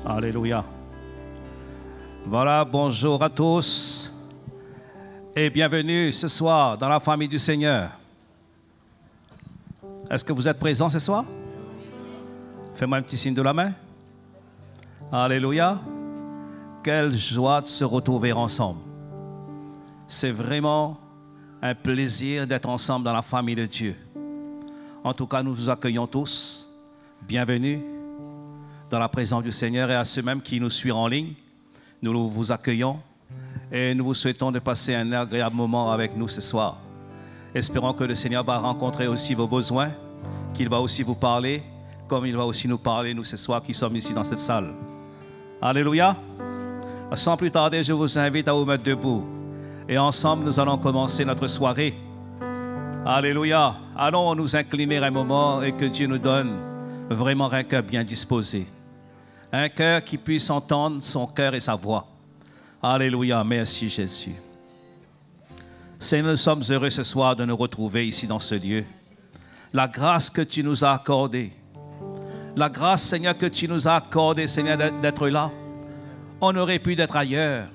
Alléluia. Voilà, bonjour à tous et bienvenue ce soir dans la famille du Seigneur. Est-ce que vous êtes présents ce soir? Fais-moi un petit signe de la main. Alléluia. Quelle joie de se retrouver ensemble. C'est vraiment un plaisir d'être ensemble dans la famille de Dieu. En tout cas, nous vous accueillons tous. Bienvenue dans la présence du Seigneur, et à ceux-mêmes qui nous suivent en ligne, nous vous accueillons et nous vous souhaitons de passer un agréable moment avec nous ce soir. Espérons que le Seigneur va rencontrer aussi vos besoins, qu'il va aussi vous parler, comme il va aussi nous parler, nous, ce soir qui sommes ici dans cette salle. Alléluia. Sans plus tarder, je vous invite à vous mettre debout. Et ensemble, nous allons commencer notre soirée. Alléluia. Allons nous incliner un moment et que Dieu nous donne vraiment un cœur bien disposé. Un cœur qui puisse entendre son cœur et sa voix. Alléluia. Merci Jésus. Seigneur, nous sommes heureux ce soir de nous retrouver ici dans ce lieu. La grâce que tu nous as accordée. La grâce, Seigneur, que tu nous as accordée, Seigneur, d'être là. On aurait pu être ailleurs.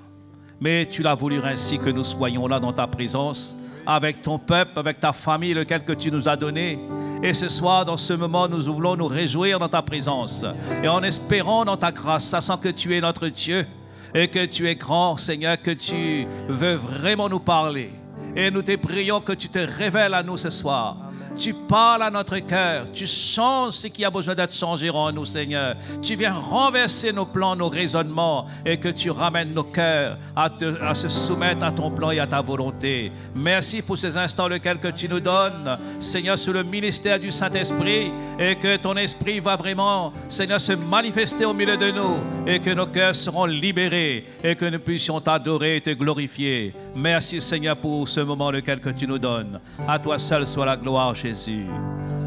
Mais tu l'as voulu ainsi que nous soyons là dans ta présence, avec ton peuple, avec ta famille, lequel que tu nous as donné. Et ce soir, dans ce moment, nous voulons nous réjouir dans ta présence. Et en espérant dans ta grâce, sachant que tu es notre Dieu et que tu es grand, Seigneur, que tu veux vraiment nous parler. Et nous te prions que tu te révèles à nous ce soir. Tu parles à notre cœur, tu changes ce qui a besoin d'être changé en nous, Seigneur. Tu viens renverser nos plans, nos raisonnements, et que tu ramènes nos cœurs à se soumettre à ton plan et à ta volonté. Merci pour ces instants lesquels que tu nous donnes, Seigneur, sous le ministère du Saint-Esprit, et que ton Esprit va vraiment, Seigneur, se manifester au milieu de nous, et que nos cœurs seront libérés, et que nous puissions t'adorer et te glorifier. Merci, Seigneur, pour ce moment lequel que tu nous donnes. À toi seul soit la gloire, Jésus.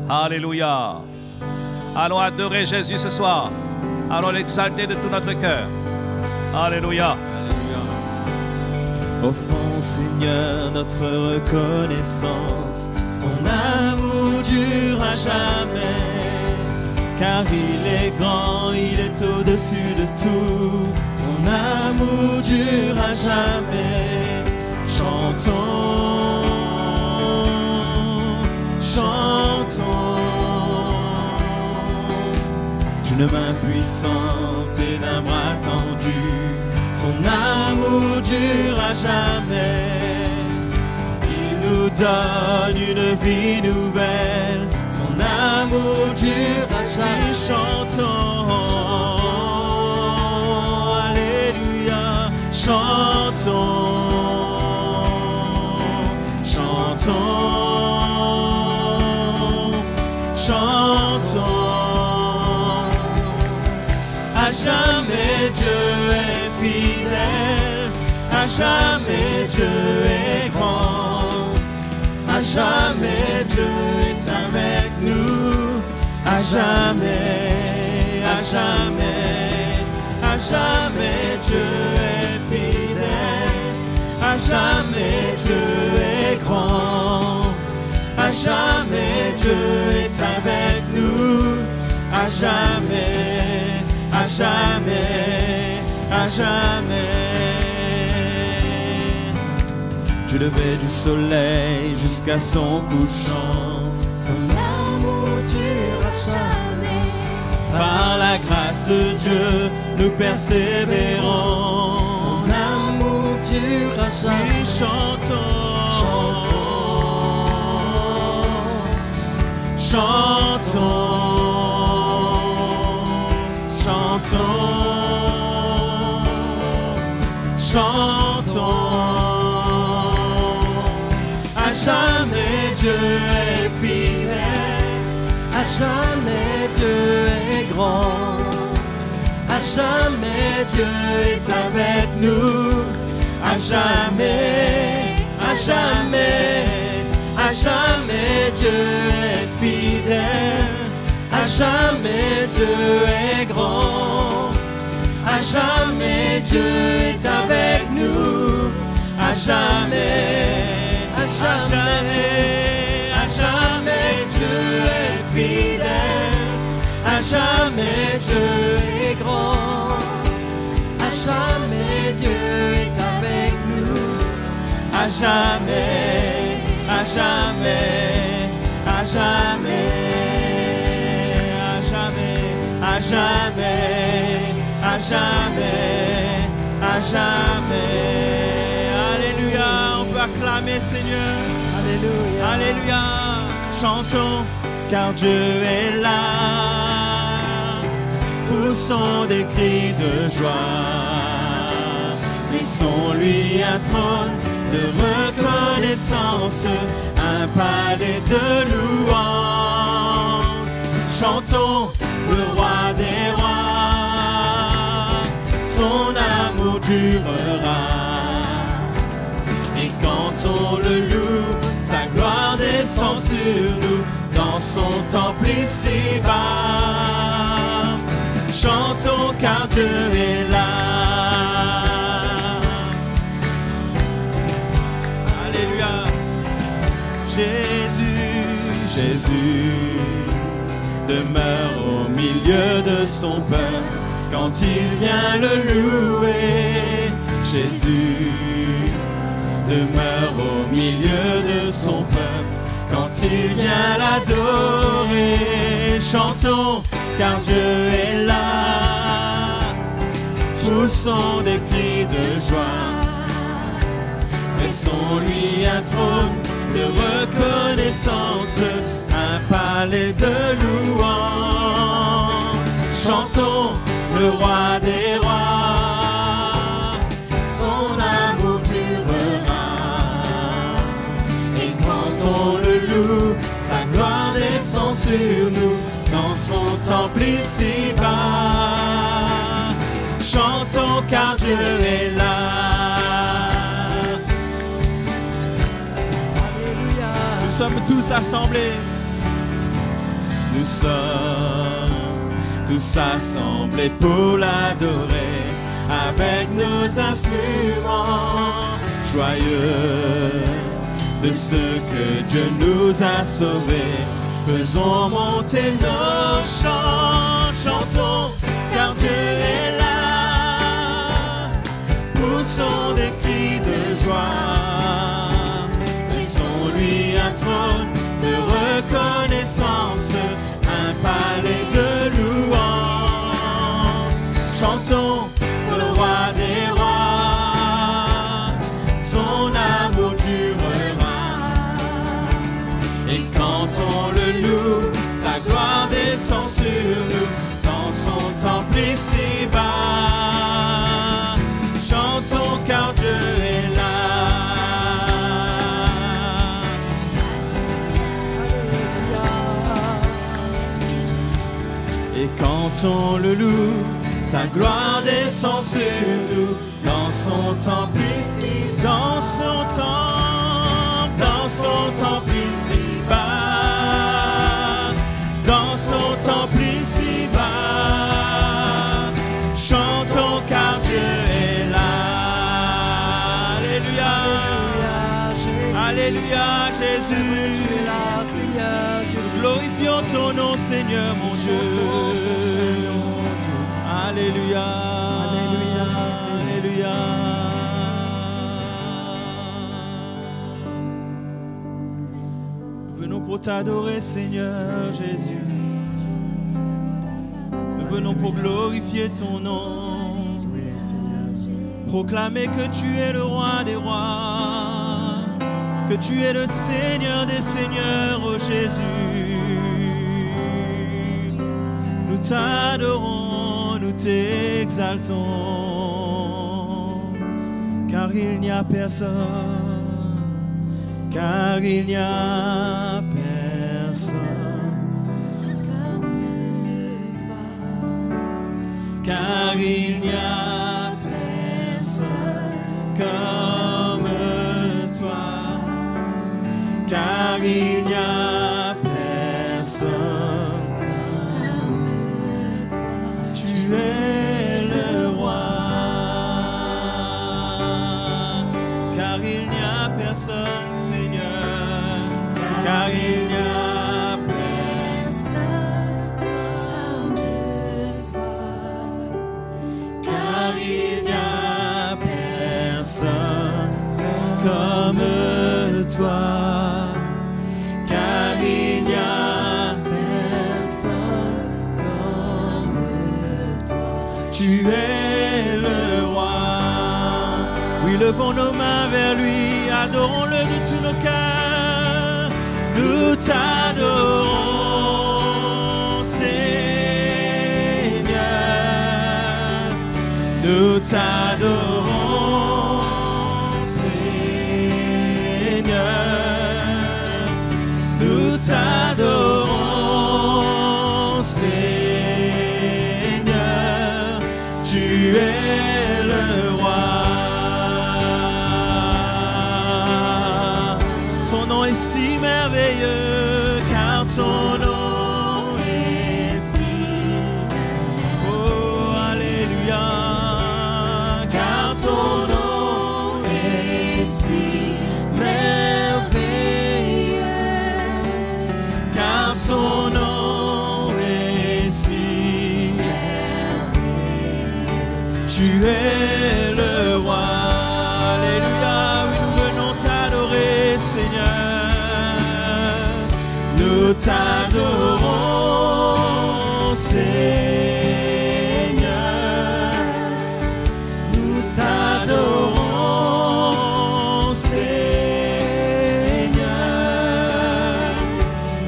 Alléluia. Allons adorer Jésus ce soir. Allons l'exalter de tout notre cœur. Alléluia. Offrons au Seigneur notre reconnaissance. Son amour dure à jamais. Car il est grand, il est au-dessus de tout. Son amour dure à jamais. Chantons, chantons, d'une main puissante et d'un bras tendu, son amour dure à jamais. Il nous donne une vie nouvelle, son amour dure à jamais. Chantons, alléluia, chantons, chantons. Chantons, à jamais Dieu est fidèle, à jamais Dieu est grand, à jamais Dieu est avec nous, à jamais, à jamais, à jamais Dieu est fidèle, à jamais Dieu est grand. À jamais Dieu est avec nous, à jamais, à jamais, à jamais. Du lever du soleil jusqu'à son couchant, son amour dure à jamais. Par la grâce de Dieu, nous persévérons. Son amour dure à jamais. Chantons, chantons. Chantons, chantons, chantons. À jamais Dieu est fidèle, à jamais Dieu est grand, à jamais Dieu est avec nous, à jamais, à jamais. À jamais Dieu est fidèle, à jamais Dieu est grand, à jamais Dieu est avec nous, à jamais, à jamais, à jamais Dieu est fidèle, à jamais Dieu est grand, à jamais, à jamais, à jamais, à jamais, à jamais, à jamais, à jamais. Alléluia, on peut acclamer Seigneur. Alléluia. Alléluia, chantons car Dieu est là. Poussons des cris de joie. Dressons-lui un trône de reconnaissance, un palais de louange. Chantons le roi des rois, son amour durera. Et quand on le loue, sa gloire descend sur nous dans son temple ici-bas. Chantons car Dieu est là. Alléluia. Jésus, Jésus demeure au milieu de son peuple quand il vient le louer. Jésus demeure au milieu de son peuple quand il vient l'adorer. Chantons car Dieu est là. Poussons des cris de joie. Dressons-lui un trône de reconnaissance, un palais de louange. Chantons le roi des rois, son amour durera. Et quand on le loue, sa gloire descend sur nous dans son temple ici-bas. Chantons car Dieu est là. Nous sommes tous assemblés. Nous sommes tous assemblés pour l'adorer avec nos instruments. Joyeux de ce que Dieu nous a sauvés, faisons monter nos chants. Chantons car Dieu est là. Poussons des cris de joie. Laissons-lui un trône de reconnaissance, un palais de louange. Chantons pour le roi des rois, son amour durera. Et quand on le loue, sa gloire descend sur nous dans son temple ici-bas. Chantons car Dieu est là. Et quand on le loue, sa gloire descend sur nous dans son temple ici, dans son temple ici-bas, dans son temple ici-bas. Chantons car Dieu est là. Alléluia, Alléluia, Jésus. Glorifions ton nom, Seigneur, mon Dieu. Alléluia, Alléluia, Alléluia. Nous venons pour t'adorer, Seigneur Jésus. Nous venons pour glorifier ton nom. Proclamer que tu es le roi des rois, que tu es le Seigneur des seigneurs, ô Jésus. Nous t'adorons, nous t'exaltons, car il n'y a personne, car il n'y a personne comme toi, car il n'y a personne comme toi, car il n'y a personne comme toi. tu es le roi, car il n'y a personne, Seigneur, car il n'y a Personne comme toi, car il n'y a personne comme toi, car il n'y a personne comme toi. Tu es le roi. Oui, levons nos mains vers lui, adorons-le de tous nos cœurs. Nous t'adorons, Seigneur. Nous t'adorons, Seigneur. Nous t'adorons, Seigneur. Tu es le roi. Ton nom est si merveilleux, car ton nom est si merveilleux. Oh, alléluia, car ton nom est si merveilleux, car ton nom est si merveilleux. Tu es le roi. Alléluia, oui, nous venons t'adorer, Seigneur. Nous t'adorons, Seigneur. Nous t'adorons, Seigneur.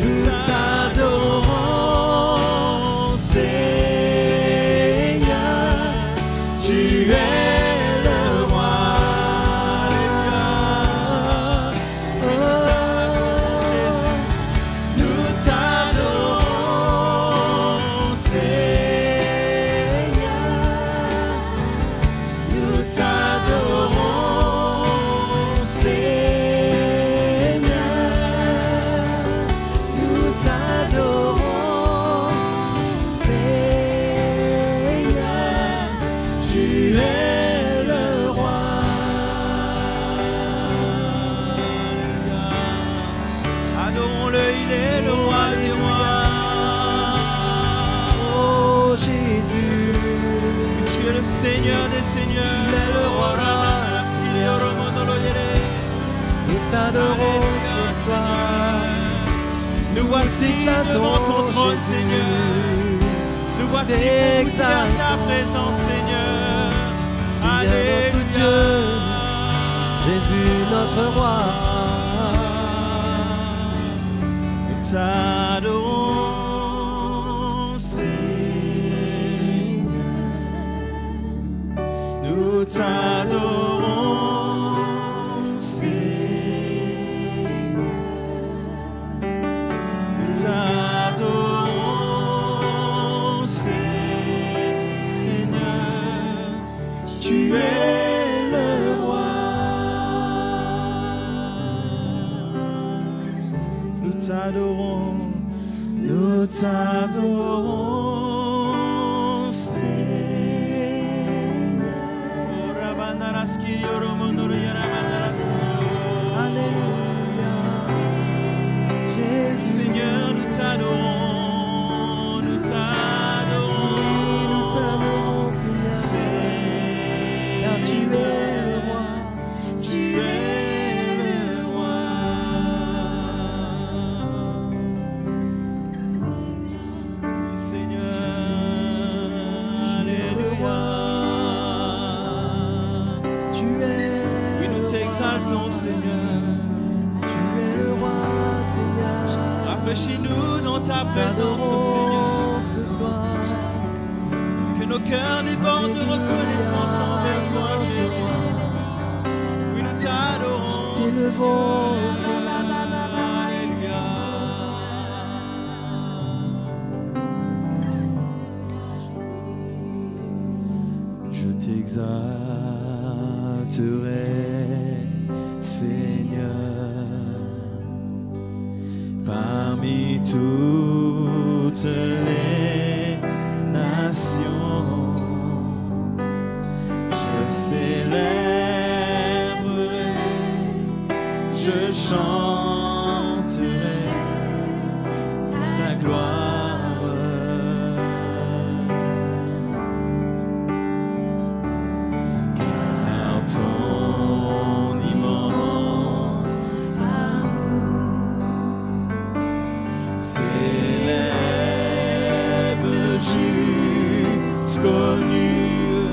Nous t'adorons, Seigneur. Tu es le roi. Alléluia. Nous t'adorons, Jésus. Nous t'adorons, Seigneur. Nous t'adorons, Seigneur. Nous t'adorons, Seigneur. Tu es le roi. Adorons-le, il est le roi des rois. Oh Jésus, tu es le Seigneur des seigneurs. Tu es le roi. Nous t'adorons ce soir. Nous voici devant ton trône, Seigneur. Nous voici pour dire ta présence, Seigneur. Alléluia. Jésus notre roi. Nous t'adorons, Seigneur. Nous t'adorons, Seigneur. Nous t'adorons, Seigneur. Tu es le roi. Nous t'adorons, nous t'adorons, Seigneur. Oh, Rabanaraski, Yoromondoro, Yarabanaraski. Alléluia. Jésus, Seigneur, nous t'adorons, nous t'adorons, nous t'adorons, Seigneur, car tu es le roi. tu es le roi. Oui, Seigneur, alléluia. Tu es Oui, nous t'exaltons, Seigneur. Tu es le roi, Seigneur. Rafraîchis-nous dans ta présence, oh T'adorons Seigneur. ce soir. Que nos cœurs débordent de reconnaissance envers toi, Jésus. Oui, nous t'adorons, T'élevons, Seigneur. Alléluia. Je t'exalterai, Seigneur, parmi toutes les nations. Je célébrerai, je chanterai ta gloire. Car ton immense connu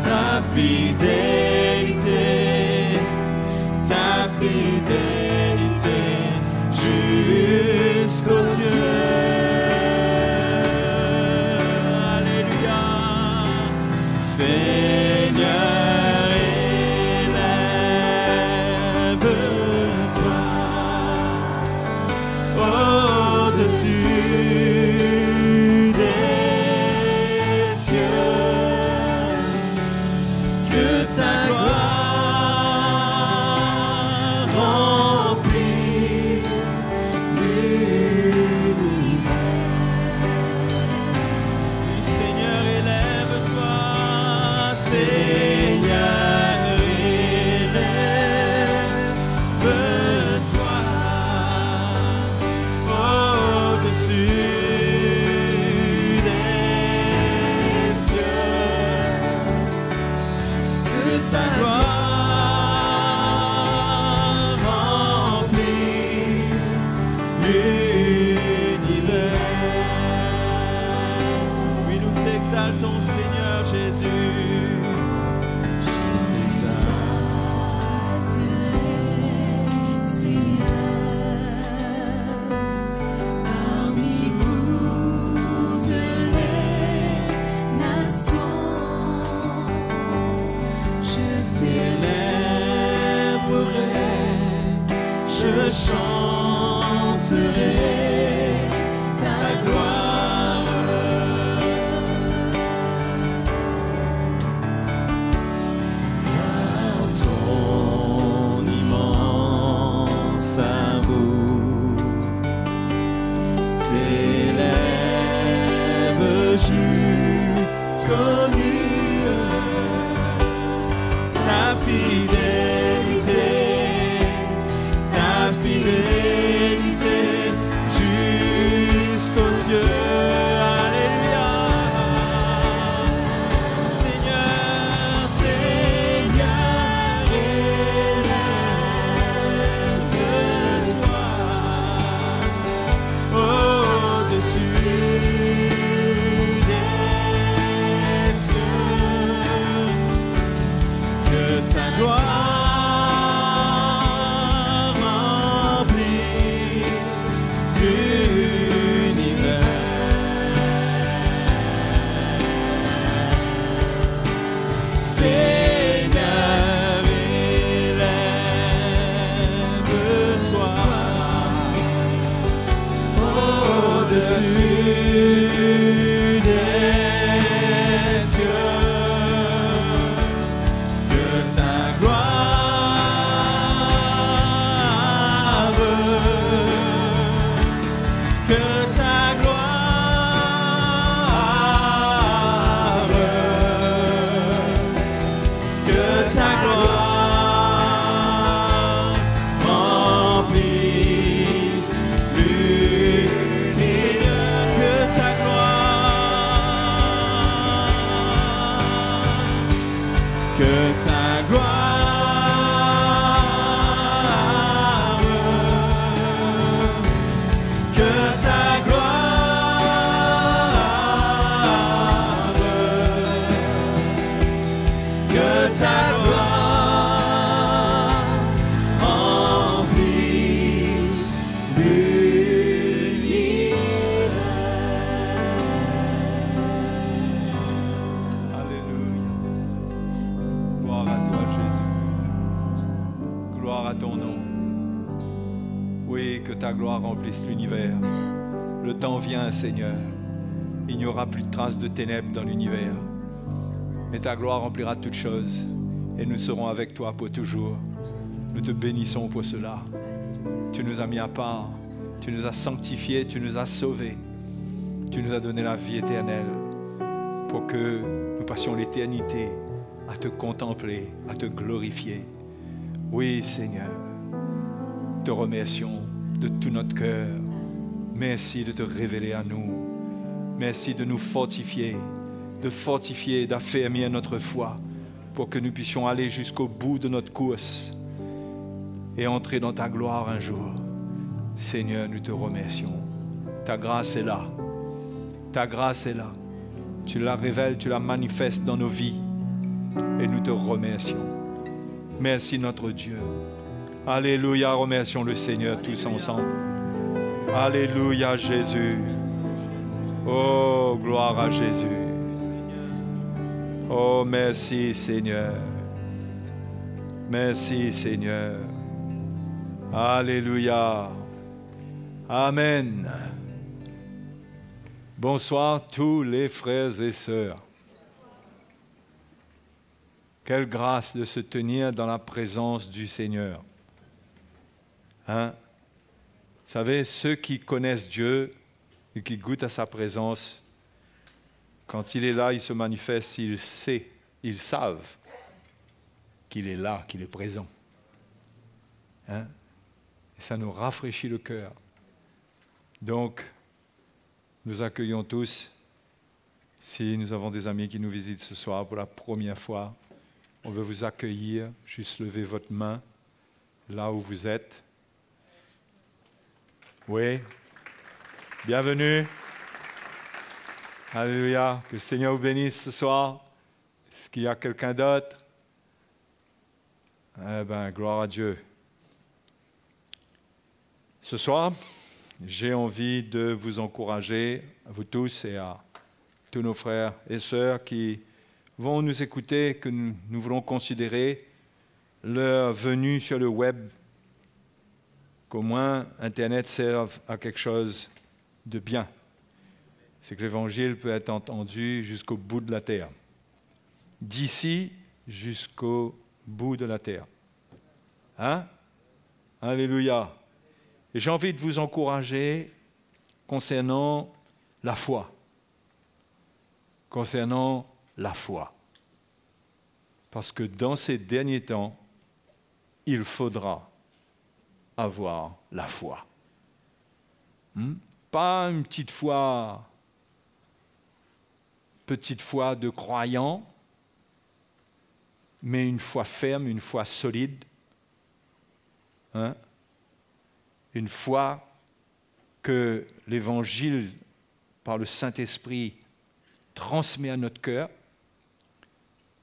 ta fidélité jusqu'aux cieux. Alléluia. Seigneur, élève-toi au-dessus des cieux, que ta gloire remplisse l'univers. Seigneur, élève-toi, Seigneur, élève-toi au-dessus des cieux, que ta gloire remplisse l'univers. Oui, nous t'exaltons, Seigneur Jésus. Je chanterai ta gloire. Car ton immense amour s'élève jusqu'aux nues. Ta fidélité jusqu'aux cieux. Alléluia. Seigneur, Seigneur, élève-toi au-dessus des cieux, que ta gloire au-dessus des cieux, que ta gloire, que ta gloire, que ta gloire remplisse l'univers, que ta gloire, que ta gloire, que ta gloire, que ta gloire remplisse l'univers. Alléluia. Gloire à toi, Jésus. Gloire à ton nom. Oui, que ta gloire remplisse l'univers. Le temps vient, Seigneur. Il n'y aura plus de traces de ténèbres dans l'univers. Mais ta gloire remplira toutes choses. Et nous serons avec toi pour toujours. Nous te bénissons pour cela. Tu nous as mis à part. Tu nous as sanctifiés. Tu nous as sauvés. Tu nous as donné la vie éternelle pour que nous passions l'éternité à te contempler, à te glorifier. Oui, Seigneur, te remercions de tout notre cœur. Merci de te révéler à nous. Merci de nous fortifier, d'affermir notre foi pour que nous puissions aller jusqu'au bout de notre course et entrer dans ta gloire un jour. Seigneur, nous te remercions. Ta grâce est là. Ta grâce est là. Tu la révèles, tu la manifestes dans nos vies. Et nous te remercions. Merci notre Dieu. Alléluia, remercions le Seigneur tous ensemble. Alléluia Jésus. Oh, gloire à Jésus. Oh, merci Seigneur. Merci Seigneur. Alléluia. Amen. Bonsoir tous les frères et sœurs. Quelle grâce de se tenir dans la présence du Seigneur. Hein? Vous savez, ceux qui connaissent Dieu et qui goûtent à sa présence, quand il est là, il se manifeste, ils savent qu'il est là, qu'il est présent. Hein? Et ça nous rafraîchit le cœur. Donc, nous accueillons tous, si nous avons des amis qui nous visitent ce soir pour la première fois, on veut vous accueillir, juste lever votre main là où vous êtes. Oui, bienvenue. Alléluia, que le Seigneur vous bénisse ce soir. Est-ce qu'il y a quelqu'un d'autre? Eh bien, gloire à Dieu. Ce soir, j'ai envie de vous encourager, à vous tous et à tous nos frères et sœurs qui vont nous écouter, que nous voulons considérer leur venue sur le web, qu'au moins Internet serve à quelque chose de bien. C'est que l'Évangile peut être entendu jusqu'au bout de la terre, d'ici jusqu'au bout de la terre. Hein? Alléluia. Et j'ai envie de vous encourager concernant la foi. Concernant la foi. Parce que dans ces derniers temps, il faudra avoir la foi. Pas une petite foi de croyant, mais une foi ferme, une foi solide. Hein? Une foi que l'Évangile, par le Saint-Esprit, transmet à notre cœur,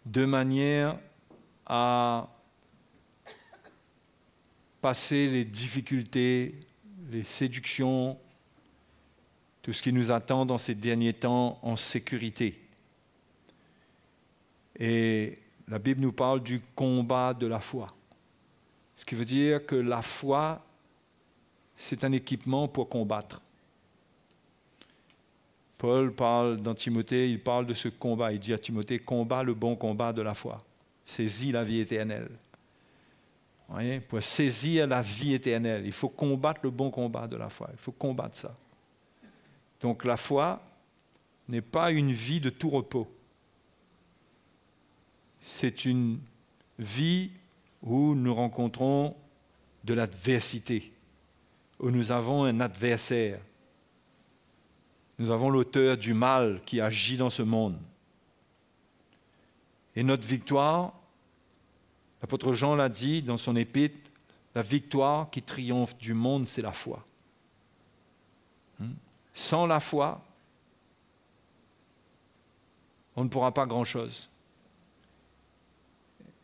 de manière à passer les difficultés, les séductions, tout ce qui nous attend dans ces derniers temps en sécurité. Et la Bible nous parle du combat de la foi. Ce qui veut dire que la foi, c'est un équipement pour combattre. Paul parle dans Timothée, il parle de ce combat. Il dit à Timothée, combat le bon combat de la foi. Saisis la vie éternelle. Vous voyez, pour saisir la vie éternelle, il faut combattre le bon combat de la foi. Il faut combattre ça. Donc la foi n'est pas une vie de tout repos. C'est une vie où nous rencontrons de l'adversité, où nous avons un adversaire. Nous avons l'auteur du mal qui agit dans ce monde. Et notre victoire, l'apôtre Jean l'a dit dans son épître, la victoire qui triomphe du monde, c'est la foi. Sans la foi, on ne pourra pas grand-chose.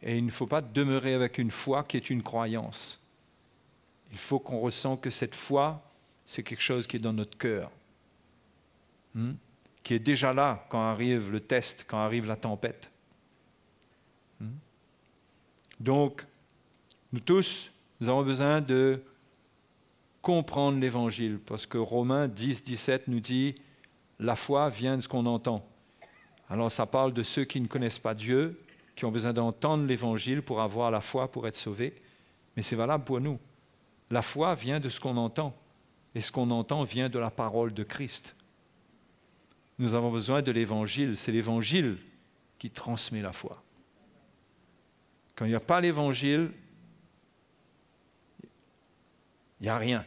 Et il ne faut pas demeurer avec une foi qui est une croyance. Il faut qu'on ressent que cette foi, c'est quelque chose qui est dans notre cœur. Qui est déjà là quand arrive le test, quand arrive la tempête. Donc, nous tous, nous avons besoin de comprendre l'Évangile, parce que Romains 10, 17 nous dit « La foi vient de ce qu'on entend ». Alors ça parle de ceux qui ne connaissent pas Dieu, qui ont besoin d'entendre l'Évangile pour avoir la foi, pour être sauvés. Mais c'est valable pour nous. La foi vient de ce qu'on entend, et ce qu'on entend vient de la parole de Christ. Nous avons besoin de l'Évangile. C'est l'Évangile qui transmet la foi. Quand il n'y a pas l'Évangile, il n'y a rien.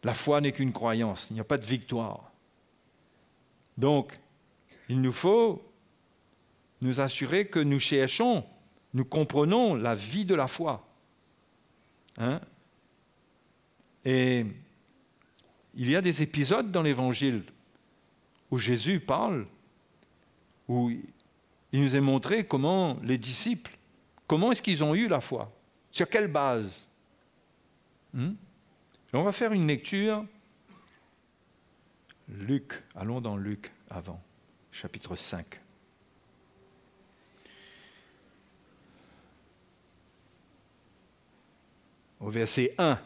La foi n'est qu'une croyance. Il n'y a pas de victoire. Donc, il nous faut nous assurer que nous cherchons, nous comprenons la vie de la foi. Hein? Et il y a des épisodes dans l'Évangile où Jésus parle, où il nous est montré comment les disciples, comment est-ce qu'ils ont eu la foi? Sur quelle base? On va faire une lecture. Luc, allons dans Luc avant, chapitre 5. Au verset 1.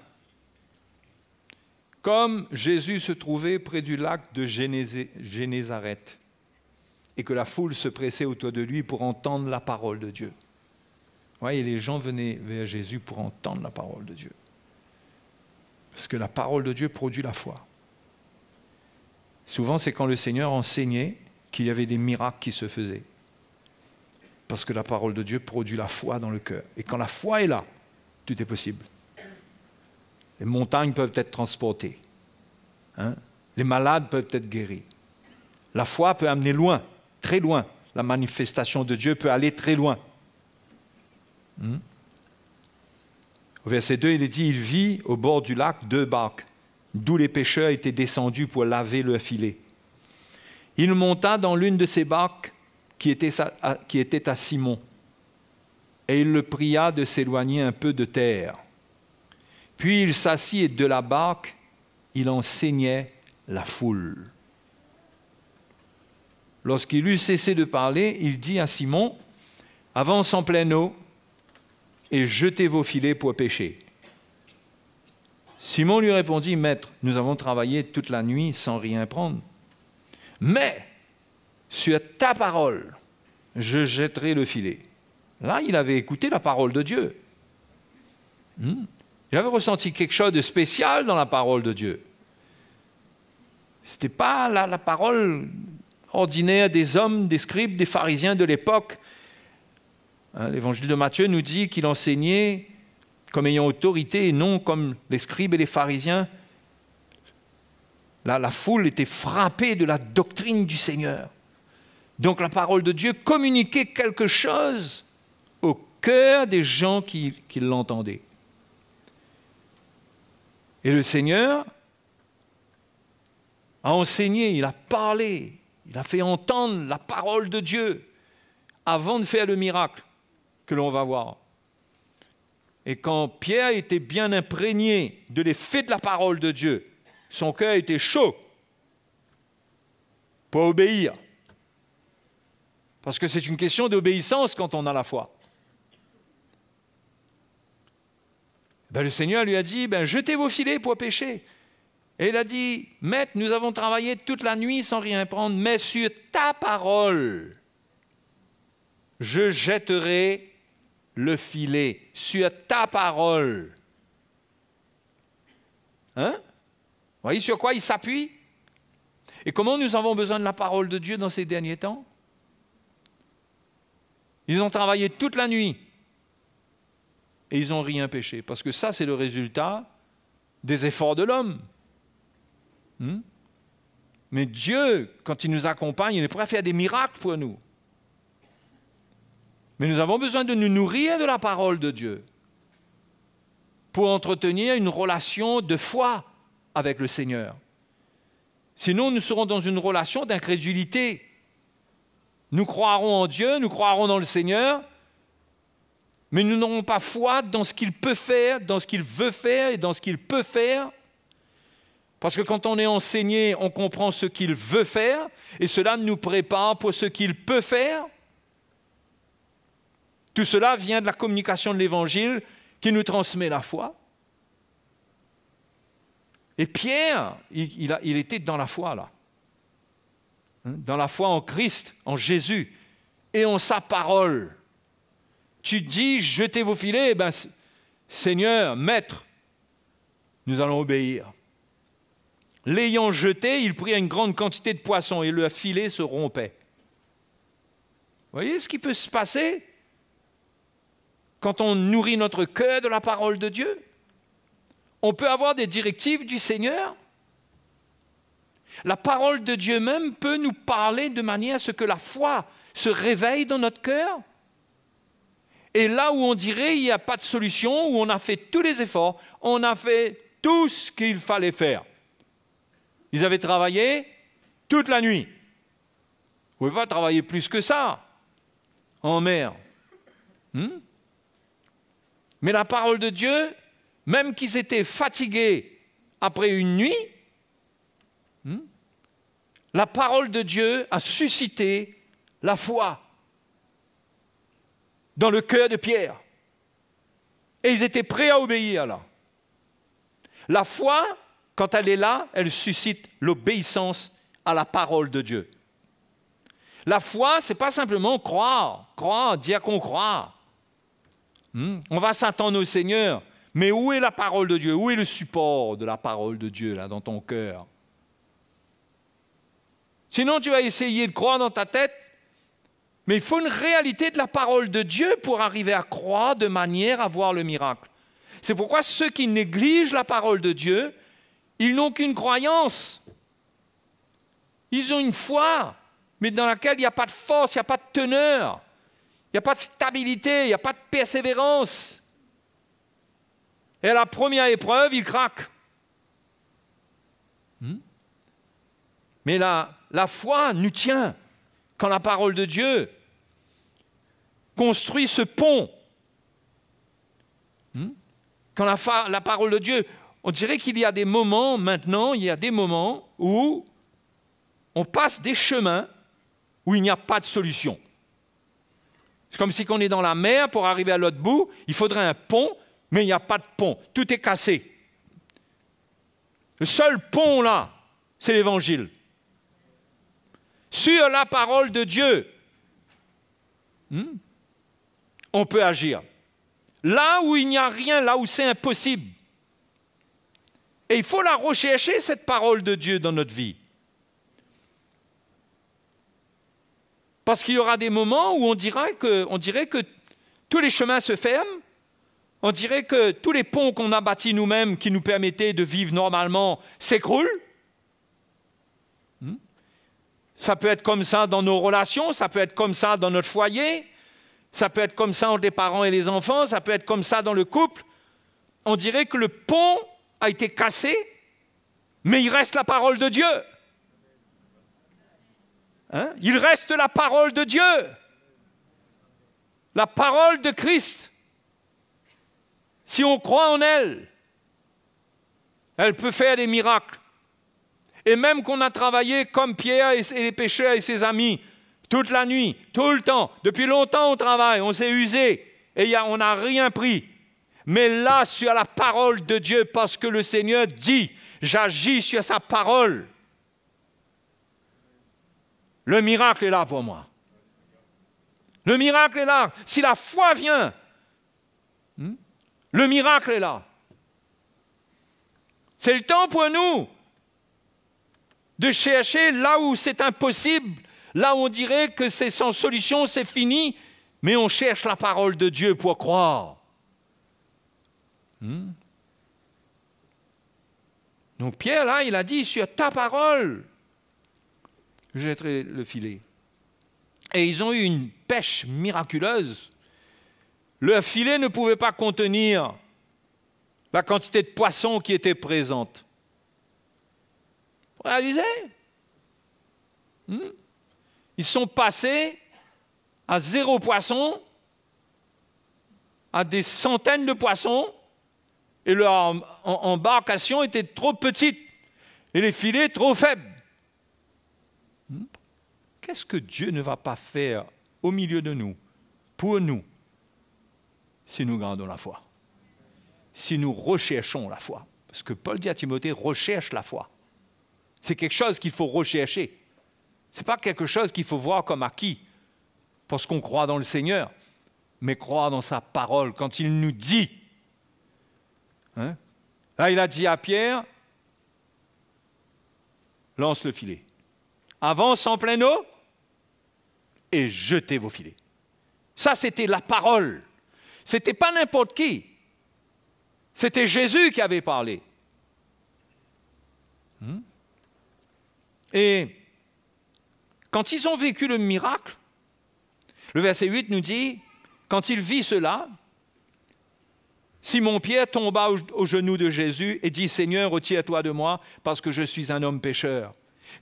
Comme Jésus se trouvait près du lac de Génézareth et que la foule se pressait autour de lui pour entendre la parole de Dieu. Vous voyez, les gens venaient vers Jésus pour entendre la parole de Dieu. Parce que la parole de Dieu produit la foi. Souvent, c'est quand le Seigneur enseignait qu'il y avait des miracles qui se faisaient. Parce que la parole de Dieu produit la foi dans le cœur. Et quand la foi est là, tout est possible. Les montagnes peuvent être transportées. Les malades peuvent être guéris. La foi peut amener loin, très loin. La manifestation de Dieu peut aller très loin. Au verset 2, il est dit, il vit au bord du lac 2 barques, d'où les pêcheurs étaient descendus pour laver leurs filets. Il monta dans l'une de ces barques qui était à Simon, et il le pria de s'éloigner un peu de terre. Puis il s'assit et de la barque, il enseignait la foule. Lorsqu'il eut cessé de parler, il dit à Simon, « Avance en pleine eau et jetez vos filets pour pêcher. » Simon lui répondit, « Maître, nous avons travaillé toute la nuit sans rien prendre. Mais sur ta parole, je jetterai le filet. » Là, il avait écouté la parole de Dieu. Il avait ressenti quelque chose de spécial dans la parole de Dieu. Ce n'était pas la parole ordinaire des hommes, des scribes, des pharisiens de l'époque. L'évangile de Matthieu nous dit qu'il enseignait comme ayant autorité et non comme les scribes et les pharisiens. La foule était frappée de la doctrine du Seigneur. Donc la parole de Dieu communiquait quelque chose au cœur des gens qui l'entendaient. Et le Seigneur a enseigné, il a parlé, il a fait entendre la parole de Dieu avant de faire le miracle que l'on va voir. Et quand Pierre était bien imprégné de l'effet de la parole de Dieu, son cœur était chaud pour obéir. Parce que c'est une question d'obéissance quand on a la foi. Le Seigneur lui a dit, jetez vos filets pour pêcher. Et il a dit, Maître, nous avons travaillé toute la nuit sans rien prendre, mais sur ta parole, je jetterai le filet. Sur ta parole. Vous voyez sur quoi il s'appuie? Et comment nous avons besoin de la parole de Dieu dans ces derniers temps? Ils ont travaillé toute la nuit. Et ils n'ont rien pêché. Parce que ça, c'est le résultat des efforts de l'homme. Mais Dieu, quand il nous accompagne, il est prêt à faire des miracles pour nous. Mais nous avons besoin de nous nourrir de la parole de Dieu pour entretenir une relation de foi avec le Seigneur. Sinon, nous serons dans une relation d'incrédulité. Nous croirons en Dieu, nous croirons dans le Seigneur, mais nous n'aurons pas foi dans ce qu'il peut faire, dans ce qu'il veut faire et dans ce qu'il peut faire. Parce que quand on est enseigné, on comprend ce qu'il veut faire et cela nous prépare pour ce qu'il peut faire. Tout cela vient de la communication de l'Évangile qui nous transmet la foi. Et Pierre, il était dans la foi là. Dans la foi en Christ, en Jésus et en sa parole. Tu dis, jetez vos filets, Seigneur, Maître, nous allons obéir. L'ayant jeté, il prit une grande quantité de poissons et le filet se rompait. Vous voyez ce qui peut se passer quand on nourrit notre cœur de la parole de Dieu? On peut avoir des directives du Seigneur. La parole de Dieu même peut nous parler de manière à ce que la foi se réveille dans notre cœur. Et là où on dirait qu'il n'y a pas de solution, où on a fait tous les efforts, on a fait tout ce qu'il fallait faire. Ils avaient travaillé toute la nuit. Vous ne pouvez pas travailler plus que ça en mer. Mais la parole de Dieu, même qu'ils étaient fatigués après une nuit, la parole de Dieu a suscité la foi dans le cœur de Pierre. Et ils étaient prêts à obéir là. La foi, quand elle est là, elle suscite l'obéissance à la parole de Dieu. La foi, ce n'est pas simplement croire, dire qu'on croit. On va s'attendre au Seigneur. Mais où est la parole de Dieu? Où est le support de la parole de Dieu là, dans ton cœur? Sinon, tu vas essayer de croire dans ta tête, mais il faut une réalité de la parole de Dieu pour arriver à croire de manière à voir le miracle. C'est pourquoi ceux qui négligent la parole de Dieu, ils n'ont qu'une croyance. Ils ont une foi, mais dans laquelle il n'y a pas de force, il n'y a pas de teneur, il n'y a pas de stabilité, il n'y a pas de persévérance. Et à la première épreuve, ils craquent. Mais la foi nous tient quand la parole de Dieu construit ce pont. Quand la parole de Dieu, on dirait qu'il y a des moments, maintenant, il y a des moments où on passe des chemins où il n'y a pas de solution. C'est comme si on est dans la mer, pour arriver à l'autre bout, il faudrait un pont, mais il n'y a pas de pont. Tout est cassé. Le seul pont là, c'est l'Évangile. Sur la parole de Dieu, on peut agir. Là où il n'y a rien, là où c'est impossible. Et il faut la rechercher, cette parole de Dieu, dans notre vie. Parce qu'il y aura des moments où on dirait que tous les chemins se ferment, on dirait que tous les ponts qu'on a bâtis nous-mêmes, qui nous permettaient de vivre normalement, s'écroulent. Ça peut être comme ça dans nos relations, ça peut être comme ça dans notre foyer, ça peut être comme ça entre les parents et les enfants, ça peut être comme ça dans le couple. On dirait que le pont a été cassé, mais il reste la parole de Dieu. Il reste la parole de Dieu, la parole de Christ. Si on croit en elle, elle peut faire des miracles. Et même qu'on a travaillé comme Pierre et les pêcheurs et ses amis, toute la nuit, tout le temps, depuis longtemps on travaille, on s'est usé, et on n'a rien pris. Mais là, sur la parole de Dieu, parce que le Seigneur dit, j'agis sur sa parole. Le miracle est là pour moi. Le miracle est là. Si la foi vient, le miracle est là. C'est le temps pour nous de chercher là où c'est impossible, là où on dirait que c'est sans solution, c'est fini, mais on cherche la parole de Dieu pour croire. Donc Pierre, là, il a dit, sur ta parole, je jetterai le filet. Et ils ont eu une pêche miraculeuse. Leur filet ne pouvait pas contenir la quantité de poissons qui était présente. Vous réalisez? Ils sont passés à 0 poisson, à des centaines de poissons, et leur embarcation était trop petite, et les filets trop faibles. Qu'est-ce que Dieu ne va pas faire au milieu de nous, pour nous, si nous gardons la foi, si nous recherchons la foi? Parce que Paul dit à Timothée, recherche la foi. C'est quelque chose qu'il faut rechercher. Ce n'est pas quelque chose qu'il faut voir comme acquis, parce qu'on croit dans le Seigneur, mais croire dans sa parole, quand il nous dit. Là, il a dit à Pierre, lance le filet. Avance en pleine eau et jetez vos filets. Ça, c'était la parole. Ce n'était pas n'importe qui. C'était Jésus qui avait parlé. Et quand ils ont vécu le miracle, le verset 8 nous dit, quand il vit cela, Simon-Pierre tomba aux genoux de Jésus et dit, « Seigneur, retire-toi de moi, parce que je suis un homme pécheur. »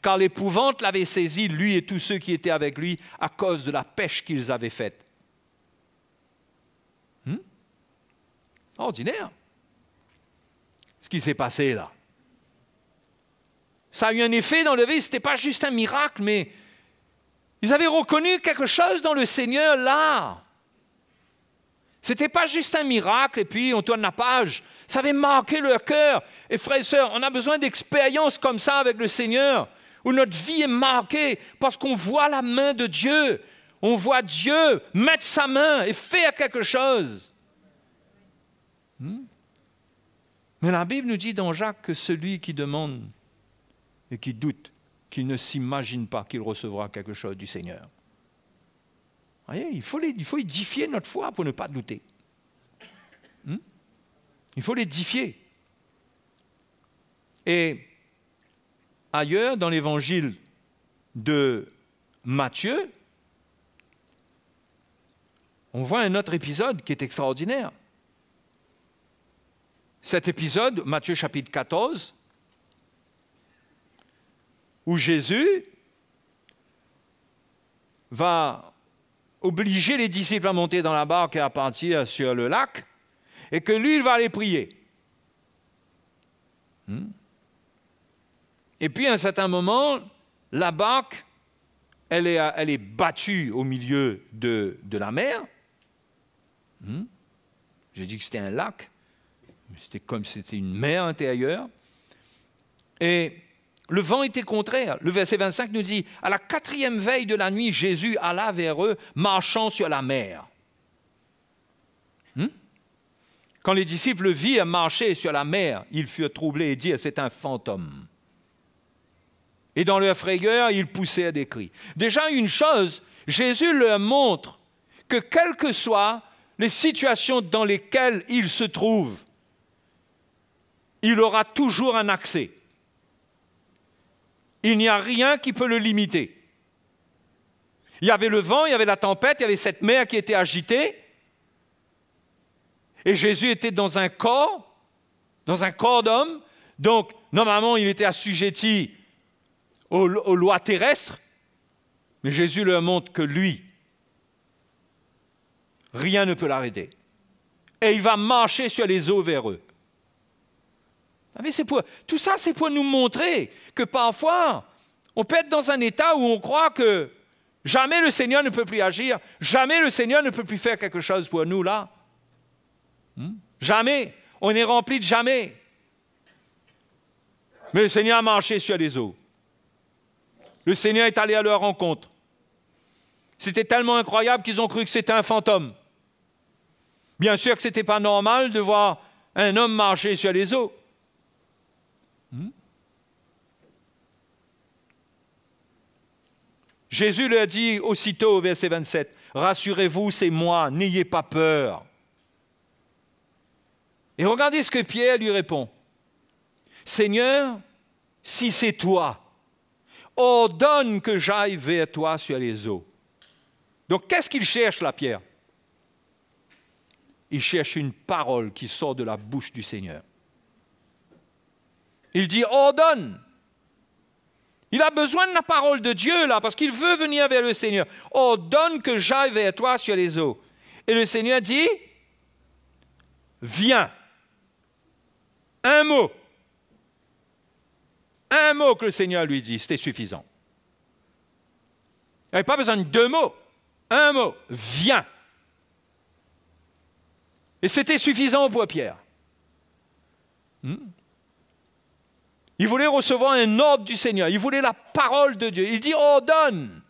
car l'épouvante l'avait saisi, lui et tous ceux qui étaient avec lui, à cause de la pêche qu'ils avaient faite. Ordinaire. Ce qui s'est passé là. Ça a eu un effet dans le vie, ce n'était pas juste un miracle, mais ils avaient reconnu quelque chose dans le Seigneur là. Ce n'était pas juste un miracle et puis on tourne la page. Ça avait marqué leur cœur. Et frères et sœurs, on a besoin d'expériences comme ça avec le Seigneur, où notre vie est marquée parce qu'on voit la main de Dieu. On voit Dieu mettre sa main et faire quelque chose. Mais la Bible nous dit dans Jacques que celui qui demande et qui doute, qu'il ne s'imagine pas qu'il recevra quelque chose du Seigneur. Vous voyez, il faut édifier notre foi pour ne pas douter. Il faut l'édifier. Et ailleurs, dans l'évangile de Matthieu, on voit un autre épisode qui est extraordinaire. Cet épisode, Matthieu chapitre 14, où Jésus va obliger les disciples à monter dans la barque et à partir sur le lac, et que lui, il va aller prier. Et puis, à un certain moment, la barque, elle est battue au milieu de la mer. J'ai dit que c'était un lac, mais c'était comme si c'était une mer intérieure. Et le vent était contraire. Le verset 25 nous dit, à la 4e veille de la nuit, Jésus alla vers eux, marchant sur la mer. Quand les disciples le virent marcher sur la mer, ils furent troublés et dirent, c'est un fantôme. Et dans leur frayeur, ils poussèrent des cris. Déjà, une chose, Jésus leur montre que quelles que soient les situations dans lesquelles il se trouve, il aura toujours un accès. Il n'y a rien qui peut le limiter. Il y avait le vent, il y avait la tempête, il y avait cette mer qui était agitée. Et Jésus était dans un corps d'homme. Donc, normalement, il était assujetti aux lois terrestres. Mais Jésus leur montre que lui, rien ne peut l'arrêter. Et il va marcher sur les eaux vers eux. Vous savez, tout ça, c'est pour nous montrer que parfois, on peut être dans un état où on croit que jamais le Seigneur ne peut plus agir, jamais le Seigneur ne peut plus faire quelque chose pour nous là. Jamais. On est rempli de jamais. Mais le Seigneur a marché sur les eaux. Le Seigneur est allé à leur rencontre. C'était tellement incroyable qu'ils ont cru que c'était un fantôme. Bien sûr que ce n'était pas normal de voir un homme marcher sur les eaux. Jésus leur dit aussitôt au verset 27, « Rassurez-vous, c'est moi, n'ayez pas peur. » Et regardez ce que Pierre lui répond. « Seigneur, si c'est toi, ordonne que j'aille vers toi sur les eaux. » Donc, qu'est-ce qu'il cherche là, Pierre? Il cherche une parole qui sort de la bouche du Seigneur. Il dit « ordonne ». Il a besoin de la parole de Dieu là, parce qu'il veut venir vers le Seigneur. « Ordonne que j'aille vers toi sur les eaux. » Et le Seigneur dit « viens ». Un mot. Un mot que le Seigneur lui dit, c'était suffisant. Il n'y avait pas besoin de 2 mots. Un mot. Viens. Et c'était suffisant pour Pierre. Il voulait recevoir un ordre du Seigneur. Il voulait la parole de Dieu. Il dit ordonne.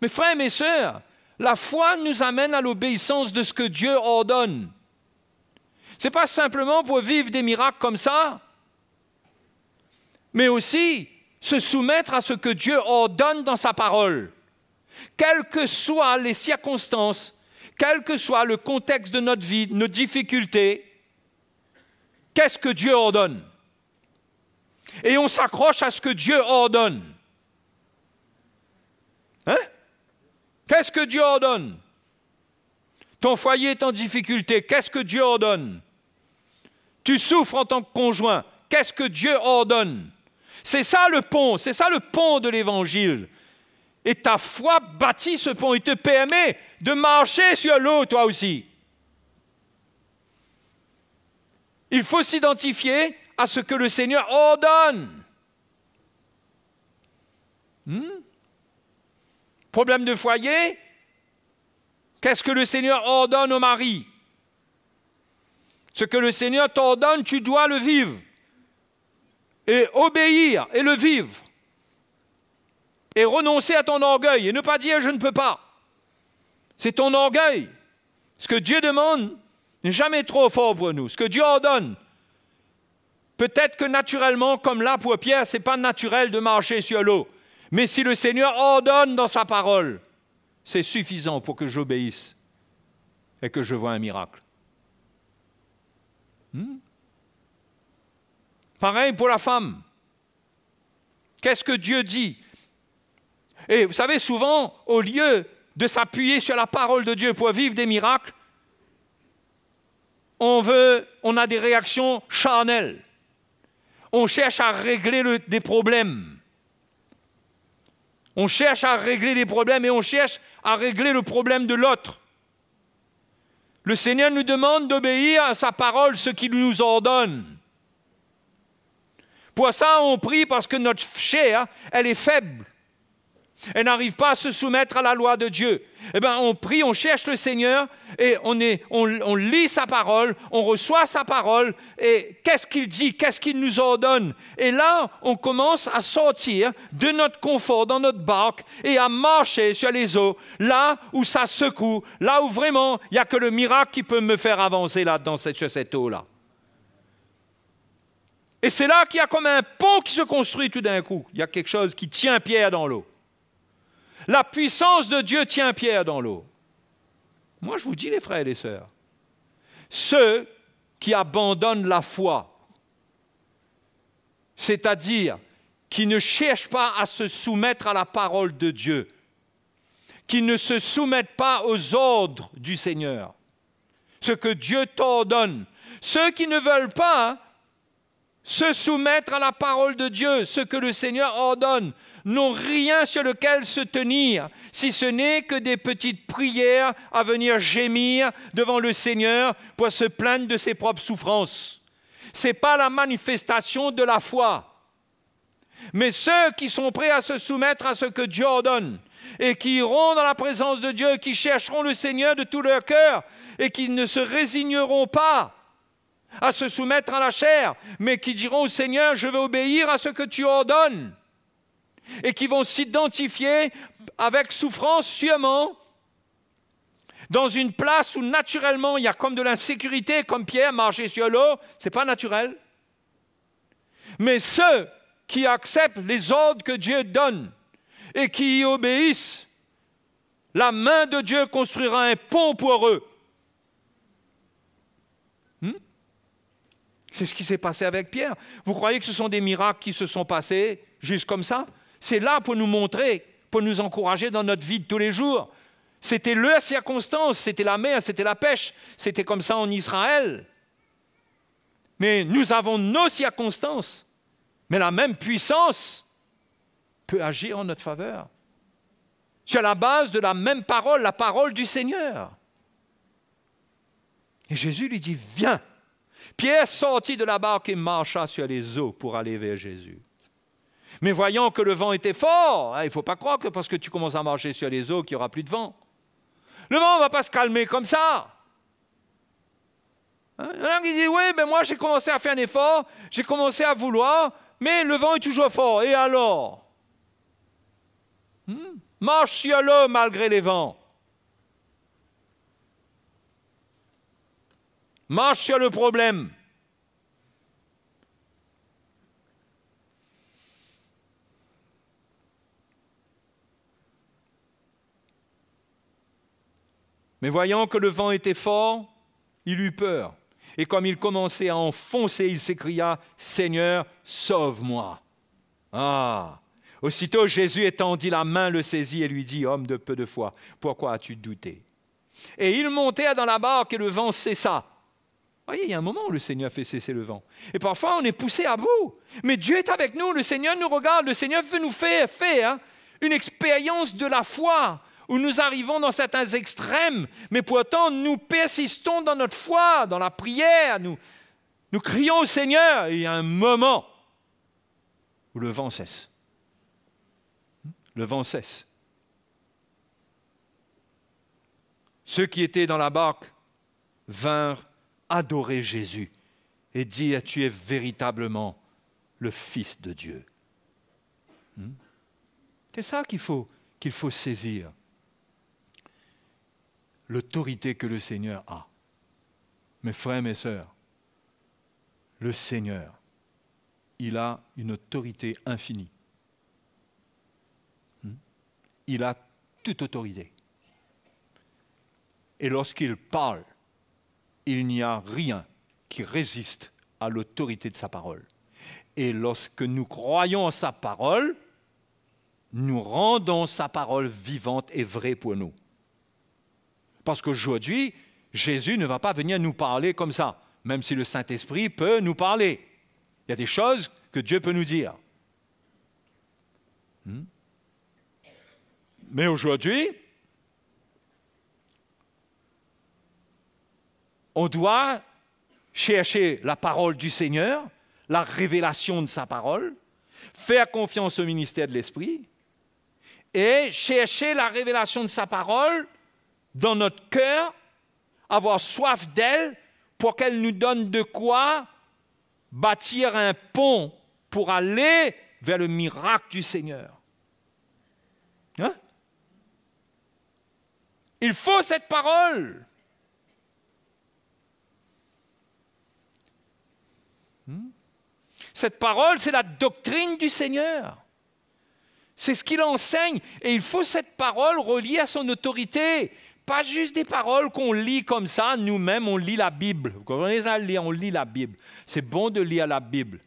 Mes frères et mes sœurs, la foi nous amène à l'obéissance de ce que Dieu ordonne. Ce n'est pas simplement pour vivre des miracles comme ça, mais aussi se soumettre à ce que Dieu ordonne dans sa parole. Quelles que soient les circonstances, quel que soit le contexte de notre vie, nos difficultés, qu'est-ce que Dieu ordonne? Et on s'accroche à ce que Dieu ordonne. Hein? Qu'est-ce que Dieu ordonne? Ton foyer est en difficulté, qu'est-ce que Dieu ordonne? Tu souffres en tant que conjoint, qu'est-ce que Dieu ordonne? C'est ça le pont de l'Évangile. Et ta foi bâtit ce pont. Il te permet de marcher sur l'eau, toi aussi. Il faut s'identifier à ce que le Seigneur ordonne. Problème de foyer, qu'est-ce que le Seigneur ordonne au mari? Ce que le Seigneur t'ordonne, tu dois le vivre. Et obéir et le vivre. Et renoncer à ton orgueil et ne pas dire « je ne peux pas ». C'est ton orgueil. Ce que Dieu demande n'est jamais trop fort pour nous. Ce que Dieu ordonne, peut-être que naturellement, comme là pour Pierre, ce n'est pas naturel de marcher sur l'eau. Mais si le Seigneur ordonne dans sa parole, c'est suffisant pour que j'obéisse et que je voie un miracle. Pareil pour la femme. Qu'est-ce que Dieu dit? Et vous savez, souvent, au lieu de s'appuyer sur la parole de Dieu pour vivre des miracles, on a des réactions charnelles. On cherche à régler des problèmes. On cherche à régler des problèmes et on cherche à régler le problème de l'autre. Le Seigneur nous demande d'obéir à sa parole, ce qu'il nous ordonne. Pour ça, on prie parce que notre chair, elle est faible. Elle n'arrive pas à se soumettre à la loi de Dieu. Eh bien, on prie, on cherche le Seigneur et on lit sa parole, on reçoit sa parole et qu'est-ce qu'il dit, qu'est-ce qu'il nous ordonne? Et là, on commence à sortir de notre confort dans notre barque et à marcher sur les eaux, là où ça secoue, là où vraiment, il n'y a que le miracle qui peut me faire avancer là-dedans, sur cette eau-là. Et c'est là qu'il y a comme un pont qui se construit tout d'un coup. Il y a quelque chose qui tient Pierre dans l'eau. La puissance de Dieu tient Pierre dans l'eau. Moi, je vous dis, les frères et les sœurs, ceux qui abandonnent la foi, c'est-à-dire qui ne cherchent pas à se soumettre à la parole de Dieu, qui ne se soumettent pas aux ordres du Seigneur, ce que Dieu t'ordonne, ceux qui ne veulent pas se soumettre à la parole de Dieu, ce que le Seigneur ordonne, n'ont rien sur lequel se tenir, si ce n'est que des petites prières à venir gémir devant le Seigneur pour se plaindre de ses propres souffrances. Ce n'est pas la manifestation de la foi. Mais ceux qui sont prêts à se soumettre à ce que Dieu ordonne et qui iront dans la présence de Dieu, qui chercheront le Seigneur de tout leur cœur et qui ne se résigneront pas à se soumettre à la chair, mais qui diront au Seigneur, je veux obéir à ce que tu ordonnes, et qui vont s'identifier avec souffrance sûrement dans une place où naturellement il y a comme de l'insécurité, comme Pierre marcher sur l'eau, ce n'est pas naturel. Mais ceux qui acceptent les ordres que Dieu donne et qui y obéissent, la main de Dieu construira un pont pour eux. C'est ce qui s'est passé avec Pierre. Vous croyez que ce sont des miracles qui se sont passés juste comme ça? C'est là pour nous montrer, pour nous encourager dans notre vie de tous les jours. C'était leur circonstance, c'était la mer, c'était la pêche, c'était comme ça en Israël. Mais nous avons nos circonstances, mais la même puissance peut agir en notre faveur. Sur la base de la même parole, la parole du Seigneur. Et Jésus lui dit, viens. Pierre sortit de la barque et marcha sur les eaux pour aller vers Jésus. Mais voyant que le vent était fort, il ne faut pas croire que parce que tu commences à marcher sur les eaux qu'il n'y aura plus de vent. Le vent ne va pas se calmer comme ça. Il y en a qui disent, oui, mais moi j'ai commencé à faire un effort, j'ai commencé à vouloir, mais le vent est toujours fort. Et alors? Marche sur l'eau malgré les vents. Marche sur le problème. Mais voyant que le vent était fort, il eut peur. Et comme il commençait à enfoncer, il s'écria, « Seigneur, sauve-moi !» Ah! Aussitôt Jésus étendit la main, le saisit et lui dit, « Homme de peu de foi, pourquoi as-tu douté ?» Et ils montèrent dans la barque et le vent cessa. Voyez, il y a un moment où le Seigneur fait cesser le vent. Et parfois, on est poussé à bout. Mais Dieu est avec nous, le Seigneur nous regarde, le Seigneur veut nous faire une expérience de la foi, où nous arrivons dans certains extrêmes, mais pourtant nous persistons dans notre foi, dans la prière, nous crions au Seigneur, et il y a un moment où le vent cesse. Le vent cesse. Ceux qui étaient dans la barque vinrent adorer Jésus et dire « Tu es véritablement le Fils de Dieu ». C'est ça qu'il faut saisir. L'autorité que le Seigneur a. Mes frères et mes sœurs, le Seigneur, il a une autorité infinie. Il a toute autorité. Et lorsqu'il parle, il n'y a rien qui résiste à l'autorité de sa parole. Et lorsque nous croyons en sa parole, nous rendons sa parole vivante et vraie pour nous. Parce qu'aujourd'hui, Jésus ne va pas venir nous parler comme ça, même si le Saint-Esprit peut nous parler. Il y a des choses que Dieu peut nous dire. Mais aujourd'hui, on doit chercher la parole du Seigneur, la révélation de sa parole, faire confiance au ministère de l'Esprit et chercher la révélation de sa parole dans notre cœur, avoir soif d'elle pour qu'elle nous donne de quoi bâtir un pont pour aller vers le miracle du Seigneur. Hein? Il faut cette parole. Cette parole, c'est la doctrine du Seigneur. C'est ce qu'il enseigne. Et il faut cette parole reliée à son autorité. Pas juste des paroles qu'on lit comme ça, nous-mêmes, on lit la Bible. Vous comprenez ça, on lit la Bible. C'est bon de lire la Bible.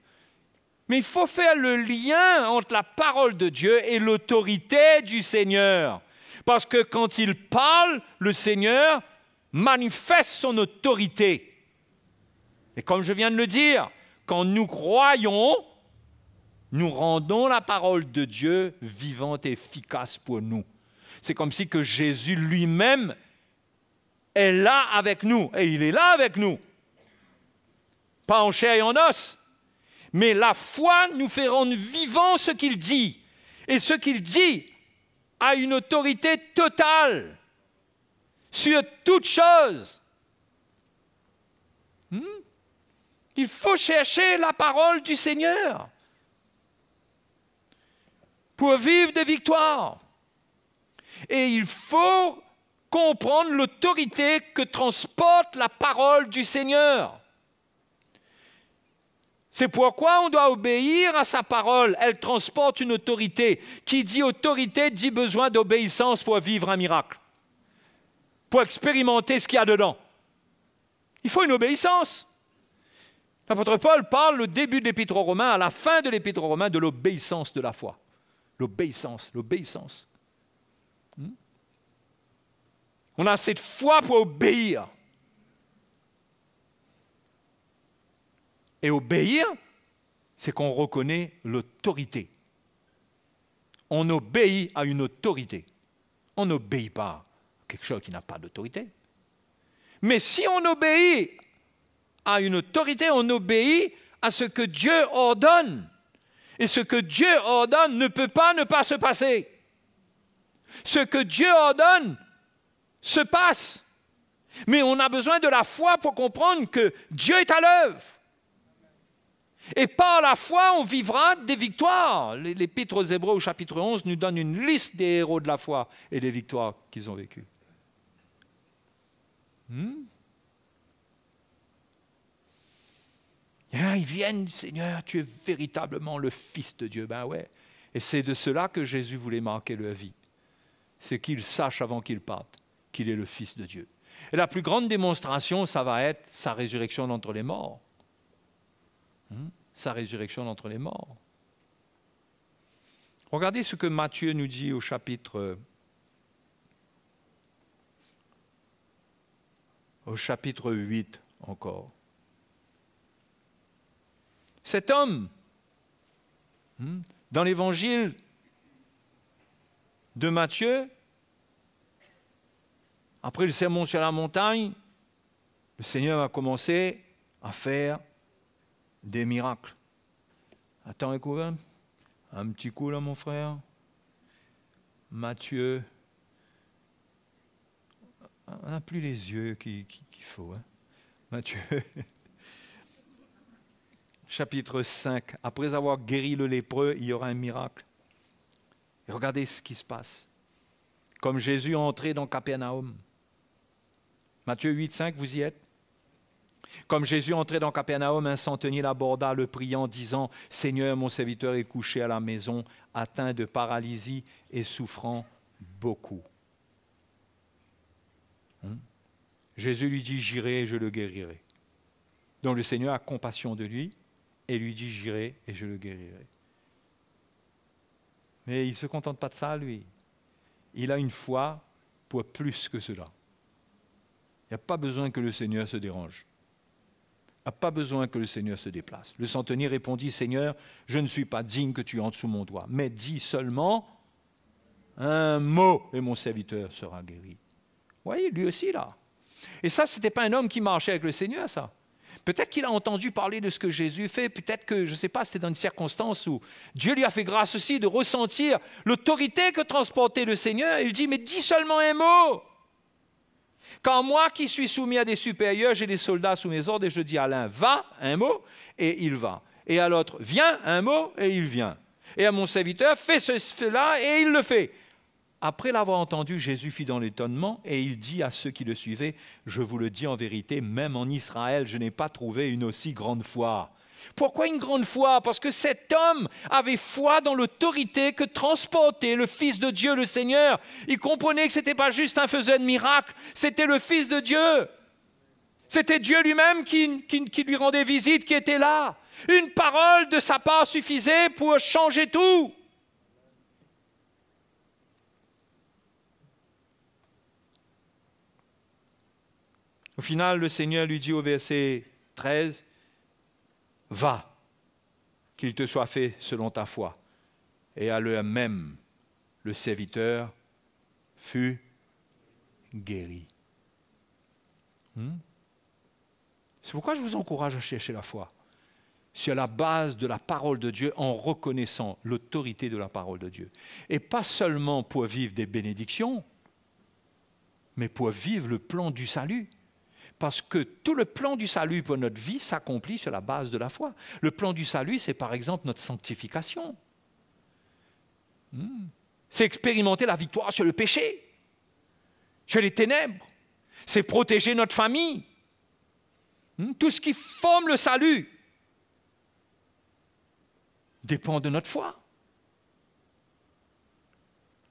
Mais il faut faire le lien entre la parole de Dieu et l'autorité du Seigneur. Parce que quand il parle, le Seigneur manifeste son autorité. Et comme je viens de le dire, quand nous croyons, nous rendons la parole de Dieu vivante et efficace pour nous. C'est comme si que Jésus lui-même est là avec nous. Et il est là avec nous. Pas en chair et en os. Mais la foi nous fait rendre vivant ce qu'il dit. Et ce qu'il dit a une autorité totale sur toute chose. Il faut chercher la parole du Seigneur pour vivre des victoires. Et il faut comprendre l'autorité que transporte la parole du Seigneur. C'est pourquoi on doit obéir à sa parole. Elle transporte une autorité. Qui dit autorité dit besoin d'obéissance pour vivre un miracle, pour expérimenter ce qu'il y a dedans. Il faut une obéissance. L'apôtre Paul parle au début de l'Épître aux Romains, à la fin de l'Épître aux Romains, de l'obéissance de la foi. L'obéissance. On a cette foi pour obéir. Et obéir, c'est qu'on reconnaît l'autorité. On obéit à une autorité. On n'obéit pas à quelque chose qui n'a pas d'autorité. Mais si on obéit à une autorité, on obéit à ce que Dieu ordonne. Et ce que Dieu ordonne ne peut pas ne pas se passer. Ce que Dieu ordonne se passe. Mais on a besoin de la foi pour comprendre que Dieu est à l'œuvre. Et par la foi, on vivra des victoires. L'Épître aux Hébreux au chapitre 11 nous donne une liste des héros de la foi et des victoires qu'ils ont vécues. Ils viennent, Seigneur, tu es véritablement le Fils de Dieu. Ben ouais. Et c'est de cela que Jésus voulait marquer leur vie. C'est qu'ils sachent avant qu'ils partent qu'il est le Fils de Dieu. Et la plus grande démonstration, ça va être sa résurrection d'entre les morts. Sa résurrection d'entre les morts. Regardez ce que Matthieu nous dit au chapitre 8 encore. Cet homme, dans l'évangile de Matthieu, après le sermon sur la montagne, le Seigneur a commencé à faire des miracles. Attends, écoute, un petit coup là, mon frère. Matthieu, on n'a plus les yeux qu'il faut. Hein. Matthieu, chapitre 5. Après avoir guéri le lépreux, il y aura un miracle. Et regardez ce qui se passe. Comme Jésus est entré dans Capernaum. Matthieu 8, 5, vous y êtes? Comme Jésus entrait dans Capernaum, un centenier l'aborda, le priant, disant « Seigneur, mon serviteur est couché à la maison, atteint de paralysie et souffrant beaucoup. » Jésus lui dit « J'irai et je le guérirai. » Donc le Seigneur a compassion de lui et lui dit « J'irai et je le guérirai. » Mais il ne se contente pas de ça, lui. Il a une foi pour plus que cela. Il n'y a pas besoin que le Seigneur se dérange. Il n'y a pas besoin que le Seigneur se déplace. Le centenier répondit, « Seigneur, je ne suis pas digne que tu entres sous mon doigt, mais dis seulement un mot et mon serviteur sera guéri. » Vous voyez, lui aussi là. Et ça, ce n'était pas un homme qui marchait avec le Seigneur, ça. Peut-être qu'il a entendu parler de ce que Jésus fait, peut-être que, je ne sais pas, c'était dans une circonstance où Dieu lui a fait grâce aussi de ressentir l'autorité que transportait le Seigneur. Il dit, mais dis seulement un mot. Quand moi qui suis soumis à des supérieurs, j'ai des soldats sous mes ordres et je dis à l'un, va, un mot, et il va. Et à l'autre, viens, un mot, et il vient. Et à mon serviteur, fais cela, et il le fait. Après l'avoir entendu, Jésus fit dans l'étonnement et il dit à ceux qui le suivaient, « Je vous le dis en vérité, même en Israël, je n'ai pas trouvé une aussi grande foi. » Pourquoi une grande foi? Parce que cet homme avait foi dans l'autorité que transportait le Fils de Dieu, le Seigneur. Il comprenait que ce n'était pas juste un faiseur de miracles, c'était le Fils de Dieu. C'était Dieu lui-même qui lui rendait visite, qui était là. Une parole de sa part suffisait pour changer tout. Au final, le Seigneur lui dit au verset 13, « Va, qu'il te soit fait selon ta foi. » Et à l'heure même, le serviteur fut guéri. C'est pourquoi je vous encourage à chercher la foi sur la base de la parole de Dieu en reconnaissant l'autorité de la parole de Dieu. Et pas seulement pour vivre des bénédictions, mais pour vivre le plan du salut. Parce que tout le plan du salut pour notre vie s'accomplit sur la base de la foi. Le plan du salut, c'est par exemple notre sanctification. C'est expérimenter la victoire sur le péché, sur les ténèbres. C'est protéger notre famille. Tout ce qui forme le salut dépend de notre foi.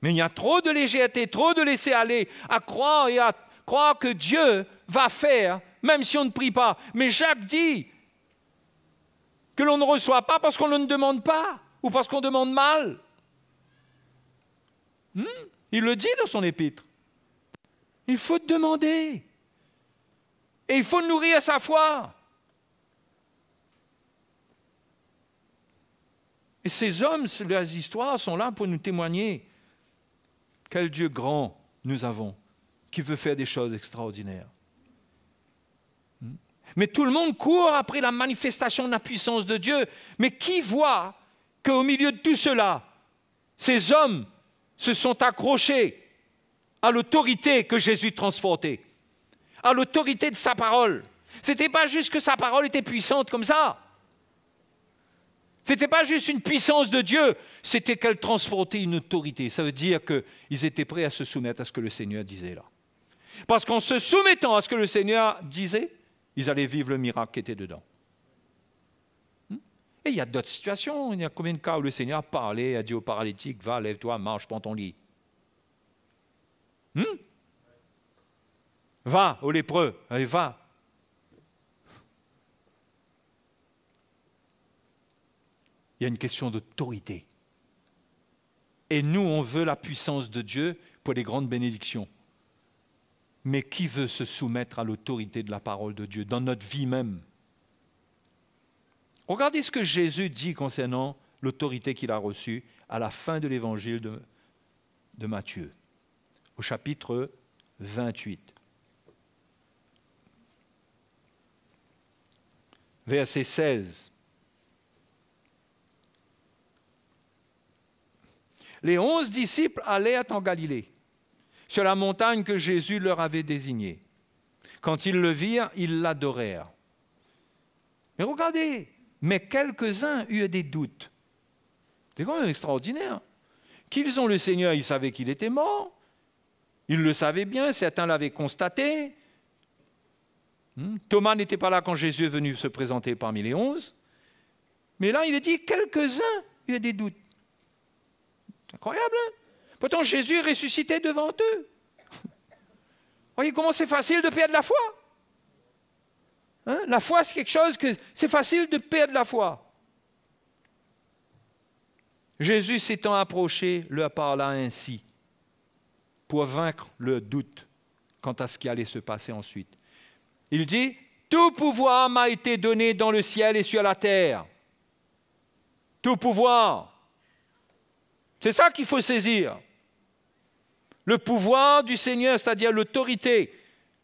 Mais il y a trop de légèreté, trop de laisser aller à croire et à croire que Dieu va faire, même si on ne prie pas. Mais Jacques dit que l'on ne reçoit pas parce qu'on ne demande pas ou parce qu'on demande mal. Il le dit dans son épître. Il faut demander. Et il faut nourrir sa foi. Et ces hommes, leurs histoires sont là pour nous témoigner quel Dieu grand nous avons, qui veut faire des choses extraordinaires. Mais tout le monde court après la manifestation de la puissance de Dieu. Mais qui voit qu'au milieu de tout cela, ces hommes se sont accrochés à l'autorité que Jésus transportait, à l'autorité de sa parole. Ce n'était pas juste que sa parole était puissante comme ça. Ce n'était pas juste une puissance de Dieu, c'était qu'elle transportait une autorité. Ça veut dire qu'ils étaient prêts à se soumettre à ce que le Seigneur disait là. Parce qu'en se soumettant à ce que le Seigneur disait, ils allaient vivre le miracle qui était dedans. Et il y a d'autres situations. Il y a combien de cas où le Seigneur a parlé, a dit au paralytique, va, lève-toi, marche, prends ton lit. Va, au lépreux, allez, va. Il y a une question d'autorité. Et nous, on veut la puissance de Dieu pour les grandes bénédictions. Mais qui veut se soumettre à l'autorité de la parole de Dieu dans notre vie même? Regardez ce que Jésus dit concernant l'autorité qu'il a reçue à la fin de l'évangile de Matthieu, au chapitre 28. Verset 16. Les 11 disciples allaient en Galilée, sur la montagne que Jésus leur avait désignée. Quand ils le virent, ils l'adorèrent. Mais regardez, mais quelques-uns eurent des doutes. C'est quand même extraordinaire. Qu'ils ont le Seigneur, ils savaient qu'il était mort. Ils le savaient bien, certains l'avaient constaté. Thomas n'était pas là quand Jésus est venu se présenter parmi les 11. Mais là, il est dit, quelques-uns eurent des doutes. C'est incroyable, hein? Pourtant, Jésus est ressuscité devant eux. Voyez comment c'est facile de perdre la foi. Hein? La foi, c'est quelque chose que c'est facile de perdre la foi. Jésus s'étant approché, leur parla ainsi, pour vaincre le doute quant à ce qui allait se passer ensuite. Il dit, « Tout pouvoir m'a été donné dans le ciel et sur la terre. » Tout pouvoir. C'est ça qu'il faut saisir. Le pouvoir du Seigneur, c'est-à-dire l'autorité.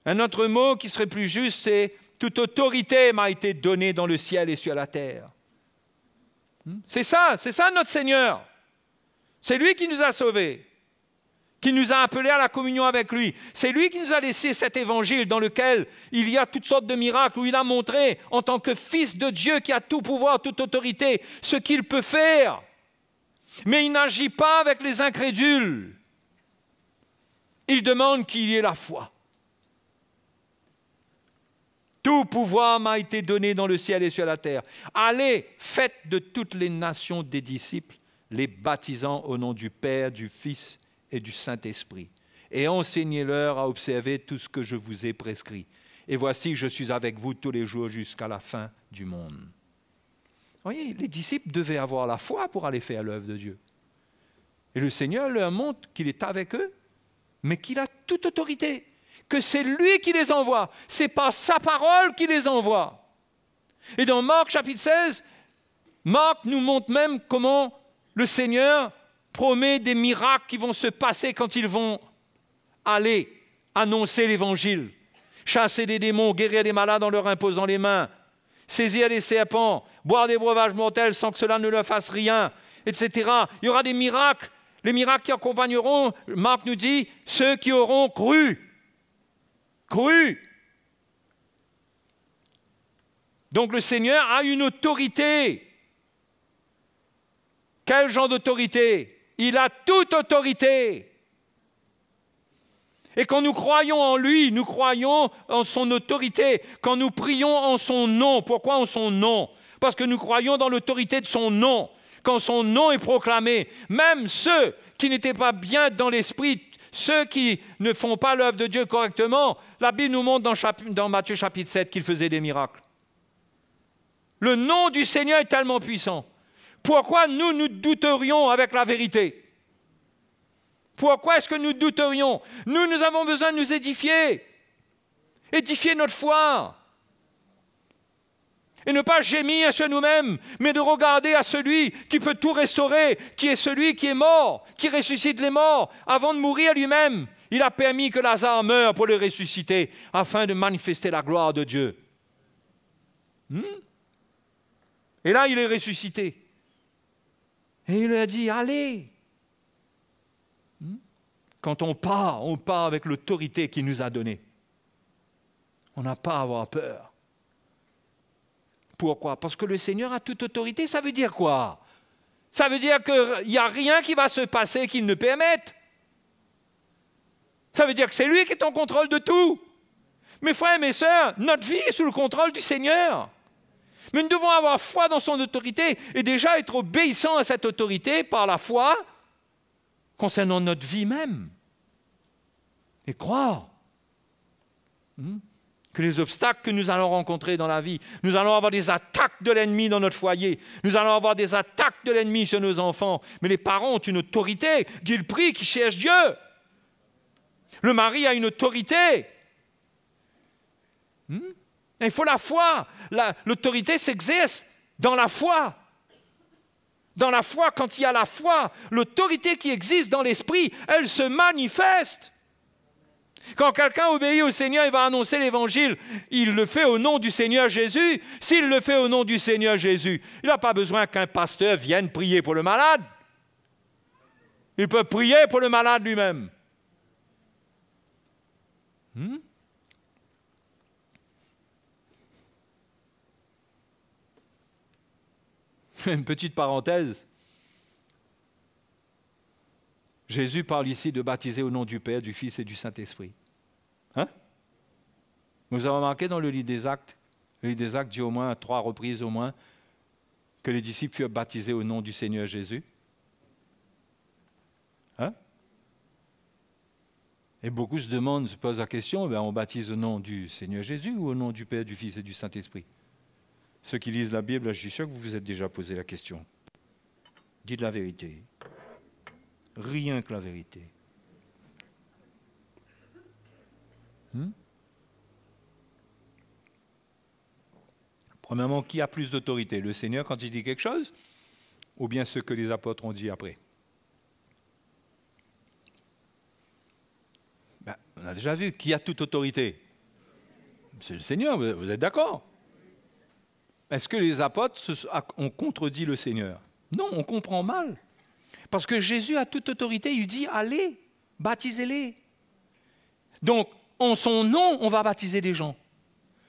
Un autre mot qui serait plus juste, c'est « Toute autorité m'a été donnée dans le ciel et sur la terre. » C'est ça notre Seigneur. C'est lui qui nous a sauvés, qui nous a appelés à la communion avec lui. C'est lui qui nous a laissé cet évangile dans lequel il y a toutes sortes de miracles, où il a montré, en tant que Fils de Dieu qui a tout pouvoir, toute autorité, ce qu'il peut faire. Mais il n'agit pas avec les incrédules. Il demande qu'il y ait la foi. Tout pouvoir m'a été donné dans le ciel et sur la terre. Allez, faites de toutes les nations des disciples, les baptisant au nom du Père, du Fils et du Saint-Esprit. Et enseignez-leur à observer tout ce que je vous ai prescrit. Et voici, je suis avec vous tous les jours jusqu'à la fin du monde. Vous voyez, les disciples devaient avoir la foi pour aller faire l'œuvre de Dieu. Et le Seigneur leur montre qu'il est avec eux, mais qu'il a toute autorité, que c'est lui qui les envoie. C'est par sa parole qu'il les envoie. Et dans Marc chapitre 16, Marc nous montre même comment le Seigneur promet des miracles qui vont se passer quand ils vont aller annoncer l'évangile, chasser des démons, guérir des malades en leur imposant les mains, saisir des serpents, boire des breuvages mortels sans que cela ne leur fasse rien, etc. Il y aura des miracles, les miracles qui accompagneront, Marc nous dit, ceux qui auront cru. Cru. Donc le Seigneur a une autorité. Quel genre d'autorité? Il a toute autorité. Et quand nous croyons en lui, nous croyons en son autorité. Quand nous prions en son nom, pourquoi en son nom? Parce que nous croyons dans l'autorité de son nom. Quand son nom est proclamé, même ceux qui n'étaient pas bien dans l'esprit, ceux qui ne font pas l'œuvre de Dieu correctement, la Bible nous montre dans Matthieu chapitre 7 qu'il faisait des miracles. Le nom du Seigneur est tellement puissant. Pourquoi nous douterions avec la vérité? Pourquoi est-ce que nous douterions? Nous avons besoin de nous édifier. Édifier notre foi. Et ne pas gémir sur nous-mêmes, mais de regarder à celui qui peut tout restaurer, qui est celui qui est mort, qui ressuscite les morts. Avant de mourir lui-même, il a permis que Lazare meure pour le ressusciter, afin de manifester la gloire de Dieu. Et là, il est ressuscité. Et il lui a dit, allez. Quand on part avec l'autorité qu'il nous a donnée. On n'a pas à avoir peur. Pourquoi? Parce que le Seigneur a toute autorité. Ça veut dire quoi? Ça veut dire qu'il n'y a rien qui va se passer qu'il ne permette. Ça veut dire que c'est lui qui est en contrôle de tout. Mes frères et mes sœurs, notre vie est sous le contrôle du Seigneur. Mais nous devons avoir foi dans son autorité et déjà être obéissants à cette autorité par la foi concernant notre vie même. Et croire que les obstacles que nous allons rencontrer dans la vie, nous allons avoir des attaques de l'ennemi dans notre foyer, nous allons avoir des attaques de l'ennemi sur nos enfants, mais les parents ont une autorité, qu'ils prient, qu'ils cherchent Dieu. Le mari a une autorité. Il faut la foi. L'autorité s'exerce Dans la foi. Dans la foi, quand il y a la foi, l'autorité qui existe dans l'esprit, elle se manifeste. Quand quelqu'un obéit au Seigneur, il va annoncer l'Évangile. Il le fait au nom du Seigneur Jésus. S'il le fait au nom du Seigneur Jésus, il n'a pas besoin qu'un pasteur vienne prier pour le malade. Il peut prier pour le malade lui-même. Une petite parenthèse. Jésus parle ici de baptiser au nom du Père, du Fils et du Saint-Esprit. Hein? Vous avez remarqué dans le livre des Actes, le livre des Actes dit au moins à 3 reprises au moins que les disciples furent baptisés au nom du Seigneur Jésus. Hein? Et beaucoup se demandent, se posent la question, on baptise au nom du Seigneur Jésus ou au nom du Père, du Fils et du Saint-Esprit? Ceux qui lisent la Bible, je suis sûr que vous vous êtes déjà posé la question. Dites la vérité. Rien que la vérité. Premièrement, qui a plus d'autorité? Le Seigneur quand il dit quelque chose ou bien ce que les apôtres ont dit après? On a déjà vu qui a toute autorité. C'est le Seigneur, vous êtes d'accord? Est-ce que les apôtres ont contredit le Seigneur? Non, on comprend mal. Parce que Jésus a toute autorité, il dit, allez, baptisez-les. Donc, en son nom, on va baptiser des gens.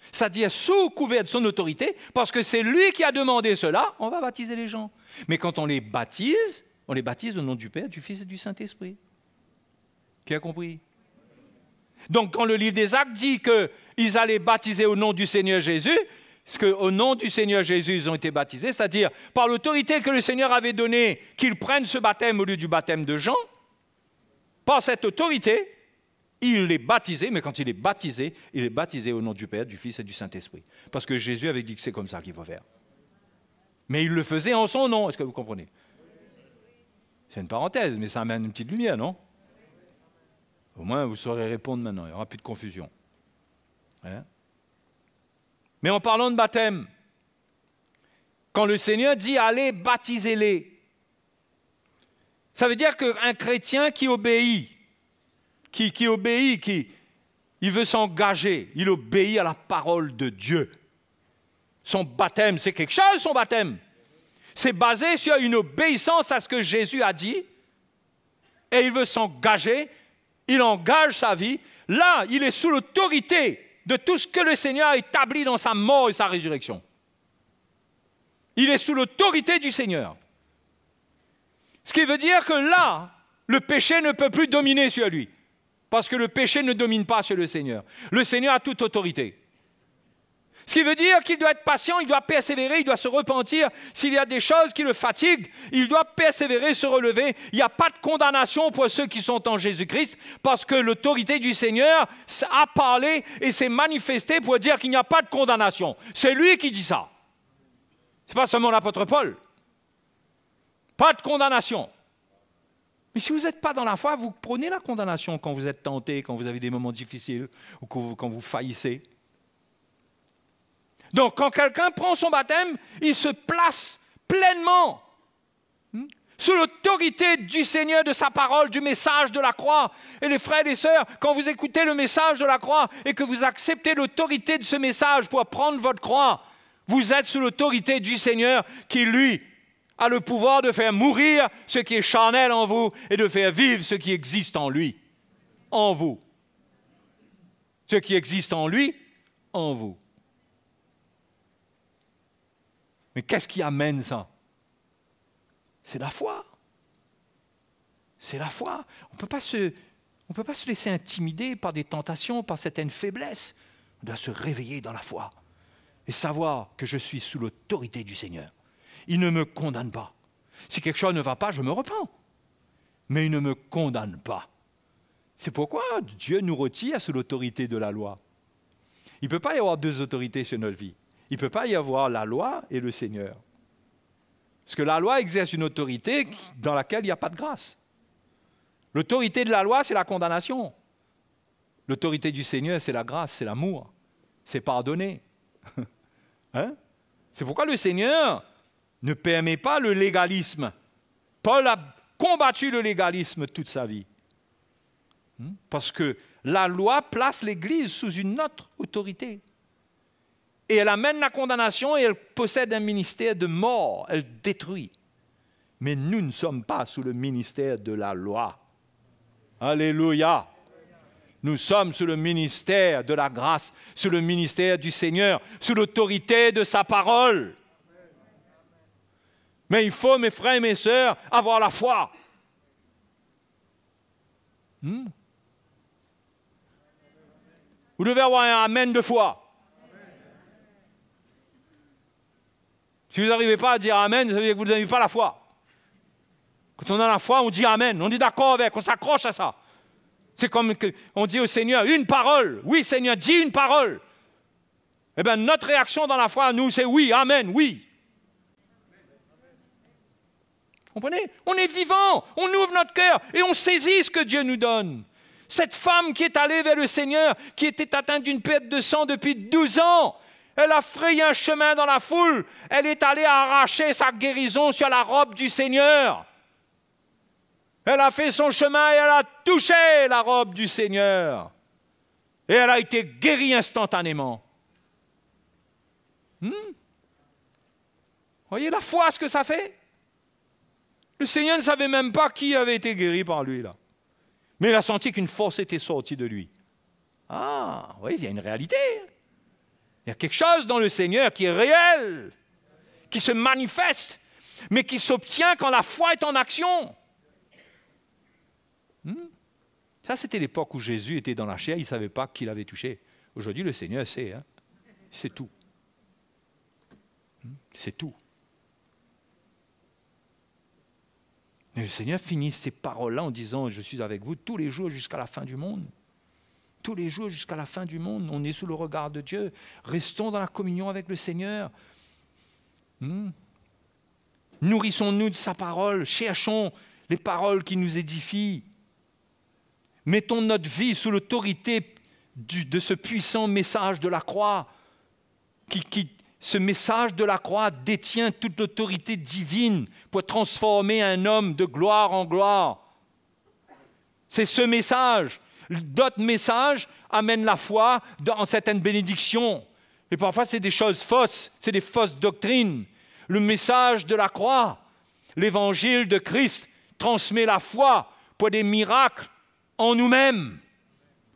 C'est-à-dire, sous couvert de son autorité, parce que c'est lui qui a demandé cela, on va baptiser les gens. Mais quand on les baptise au nom du Père, du Fils et du Saint-Esprit. Qui a compris? Donc, quand le livre des Actes dit qu'ils allaient baptiser au nom du Seigneur Jésus, parce qu'au nom du Seigneur Jésus, ils ont été baptisés, c'est-à-dire par l'autorité que le Seigneur avait donnée, qu'ils prennent ce baptême au lieu du baptême de Jean, par cette autorité, il les baptisait, mais quand il est baptisé au nom du Père, du Fils et du Saint-Esprit. Parce que Jésus avait dit que c'est comme ça qu'il faut faire. Mais il le faisait en son nom, est-ce que vous comprenez? C'est une parenthèse, mais ça amène une petite lumière, non? Au moins, vous saurez répondre maintenant, il n'y aura plus de confusion. Hein? Mais en parlant de baptême, quand le Seigneur dit « allez, baptisez-les », ça veut dire qu'un chrétien qui obéit, il veut s'engager, il obéit à la parole de Dieu. Son baptême, c'est quelque chose, son baptême. C'est basé sur une obéissance à ce que Jésus a dit, et il veut s'engager, il engage sa vie. Là, il est sous l'autorité de tout ce que le Seigneur a établi dans sa mort et sa résurrection. Il est sous l'autorité du Seigneur. Ce qui veut dire que là, le péché ne peut plus dominer sur lui. Parce que le péché ne domine pas sur le Seigneur. Le Seigneur a toute autorité. Ce qui veut dire qu'il doit être patient, il doit persévérer, il doit se repentir. S'il y a des choses qui le fatiguent, il doit persévérer, se relever. Il n'y a pas de condamnation pour ceux qui sont en Jésus-Christ, parce que l'autorité du Seigneur a parlé et s'est manifestée pour dire qu'il n'y a pas de condamnation. C'est lui qui dit ça. Ce n'est pas seulement l'apôtre Paul. Pas de condamnation. Mais si vous n'êtes pas dans la foi, vous prenez la condamnation quand vous êtes tenté, quand vous avez des moments difficiles ou quand vous faillissez. Donc, quand quelqu'un prend son baptême, il se place pleinement sous l'autorité du Seigneur, de sa parole, du message de la croix. Et les frères et les sœurs, quand vous écoutez le message de la croix et que vous acceptez l'autorité de ce message pour prendre votre croix, vous êtes sous l'autorité du Seigneur qui, lui, a le pouvoir de faire mourir ce qui est charnel en vous et de faire vivre ce qui existe en lui, en vous. Ce qui existe en lui, en vous. Mais qu'est-ce qui amène ça? C'est la foi. C'est la foi. On ne peut pas se laisser intimider par des tentations, par certaines faiblesses. On doit se réveiller dans la foi et savoir que je suis sous l'autorité du Seigneur. Il ne me condamne pas. Si quelque chose ne va pas, je me repens. Mais il ne me condamne pas. C'est pourquoi Dieu nous retire sous l'autorité de la loi. Il ne peut pas y avoir deux autorités sur notre vie. Il ne peut pas y avoir la loi et le Seigneur. Parce que la loi exerce une autorité dans laquelle il n'y a pas de grâce. L'autorité de la loi, c'est la condamnation. L'autorité du Seigneur, c'est la grâce, c'est l'amour, c'est pardonner. Hein? C'est pourquoi le Seigneur ne permet pas le légalisme. Paul a combattu le légalisme toute sa vie. Parce que la loi place l'Église sous une autre autorité. Et elle amène la condamnation et elle possède un ministère de mort. Elle détruit. Mais nous ne sommes pas sous le ministère de la loi. Alléluia. Nous sommes sous le ministère de la grâce, sous le ministère du Seigneur, sous l'autorité de sa parole. Mais il faut, mes frères et mes sœurs, avoir la foi. Vous devez avoir un amen de foi. Si vous n'arrivez pas à dire amen, ça veut dire que vous n'avez pas la foi. Quand on a la foi, on dit amen, on est d'accord avec, on s'accroche à ça. C'est comme on dit au Seigneur, une parole. Oui, Seigneur, dis une parole. Eh bien, notre réaction dans la foi, nous, c'est oui, amen, oui. Vous comprenez? On est vivant, on ouvre notre cœur et on saisit ce que Dieu nous donne. Cette femme qui est allée vers le Seigneur, qui était atteinte d'une perte de sang depuis 12 ans, elle a frayé un chemin dans la foule. Elle est allée arracher sa guérison sur la robe du Seigneur. Elle a fait son chemin et elle a touché la robe du Seigneur. Et elle a été guérie instantanément. Voyez la foi, ce que ça fait? Le Seigneur ne savait même pas qui avait été guéri par lui, là. Mais il a senti qu'une force était sortie de lui. Ah, vous voyez, il y a une réalité. Il y a quelque chose dans le Seigneur qui est réel, qui se manifeste, mais qui s'obtient quand la foi est en action. Ça, c'était l'époque où Jésus était dans la chair, il ne savait pas qui l'avait touché. Aujourd'hui, le Seigneur sait, hein? C'est tout. C'est tout. Et le Seigneur finit ces paroles-là en disant « Je suis avec vous tous les jours jusqu'à la fin du monde ». Tous les jours jusqu'à la fin du monde, on est sous le regard de Dieu. Restons dans la communion avec le Seigneur. Nourrissons-nous de sa parole. Cherchons les paroles qui nous édifient. Mettons notre vie sous l'autorité de ce puissant message de la croix. Ce message de la croix détient toute l'autorité divine pour transformer un homme de gloire en gloire. C'est ce message. D'autres messages amènent la foi dans certaines bénédictions. Et parfois, c'est des choses fausses, c'est des fausses doctrines. Le message de la croix, l'évangile de Christ, transmet la foi pour des miracles en nous-mêmes.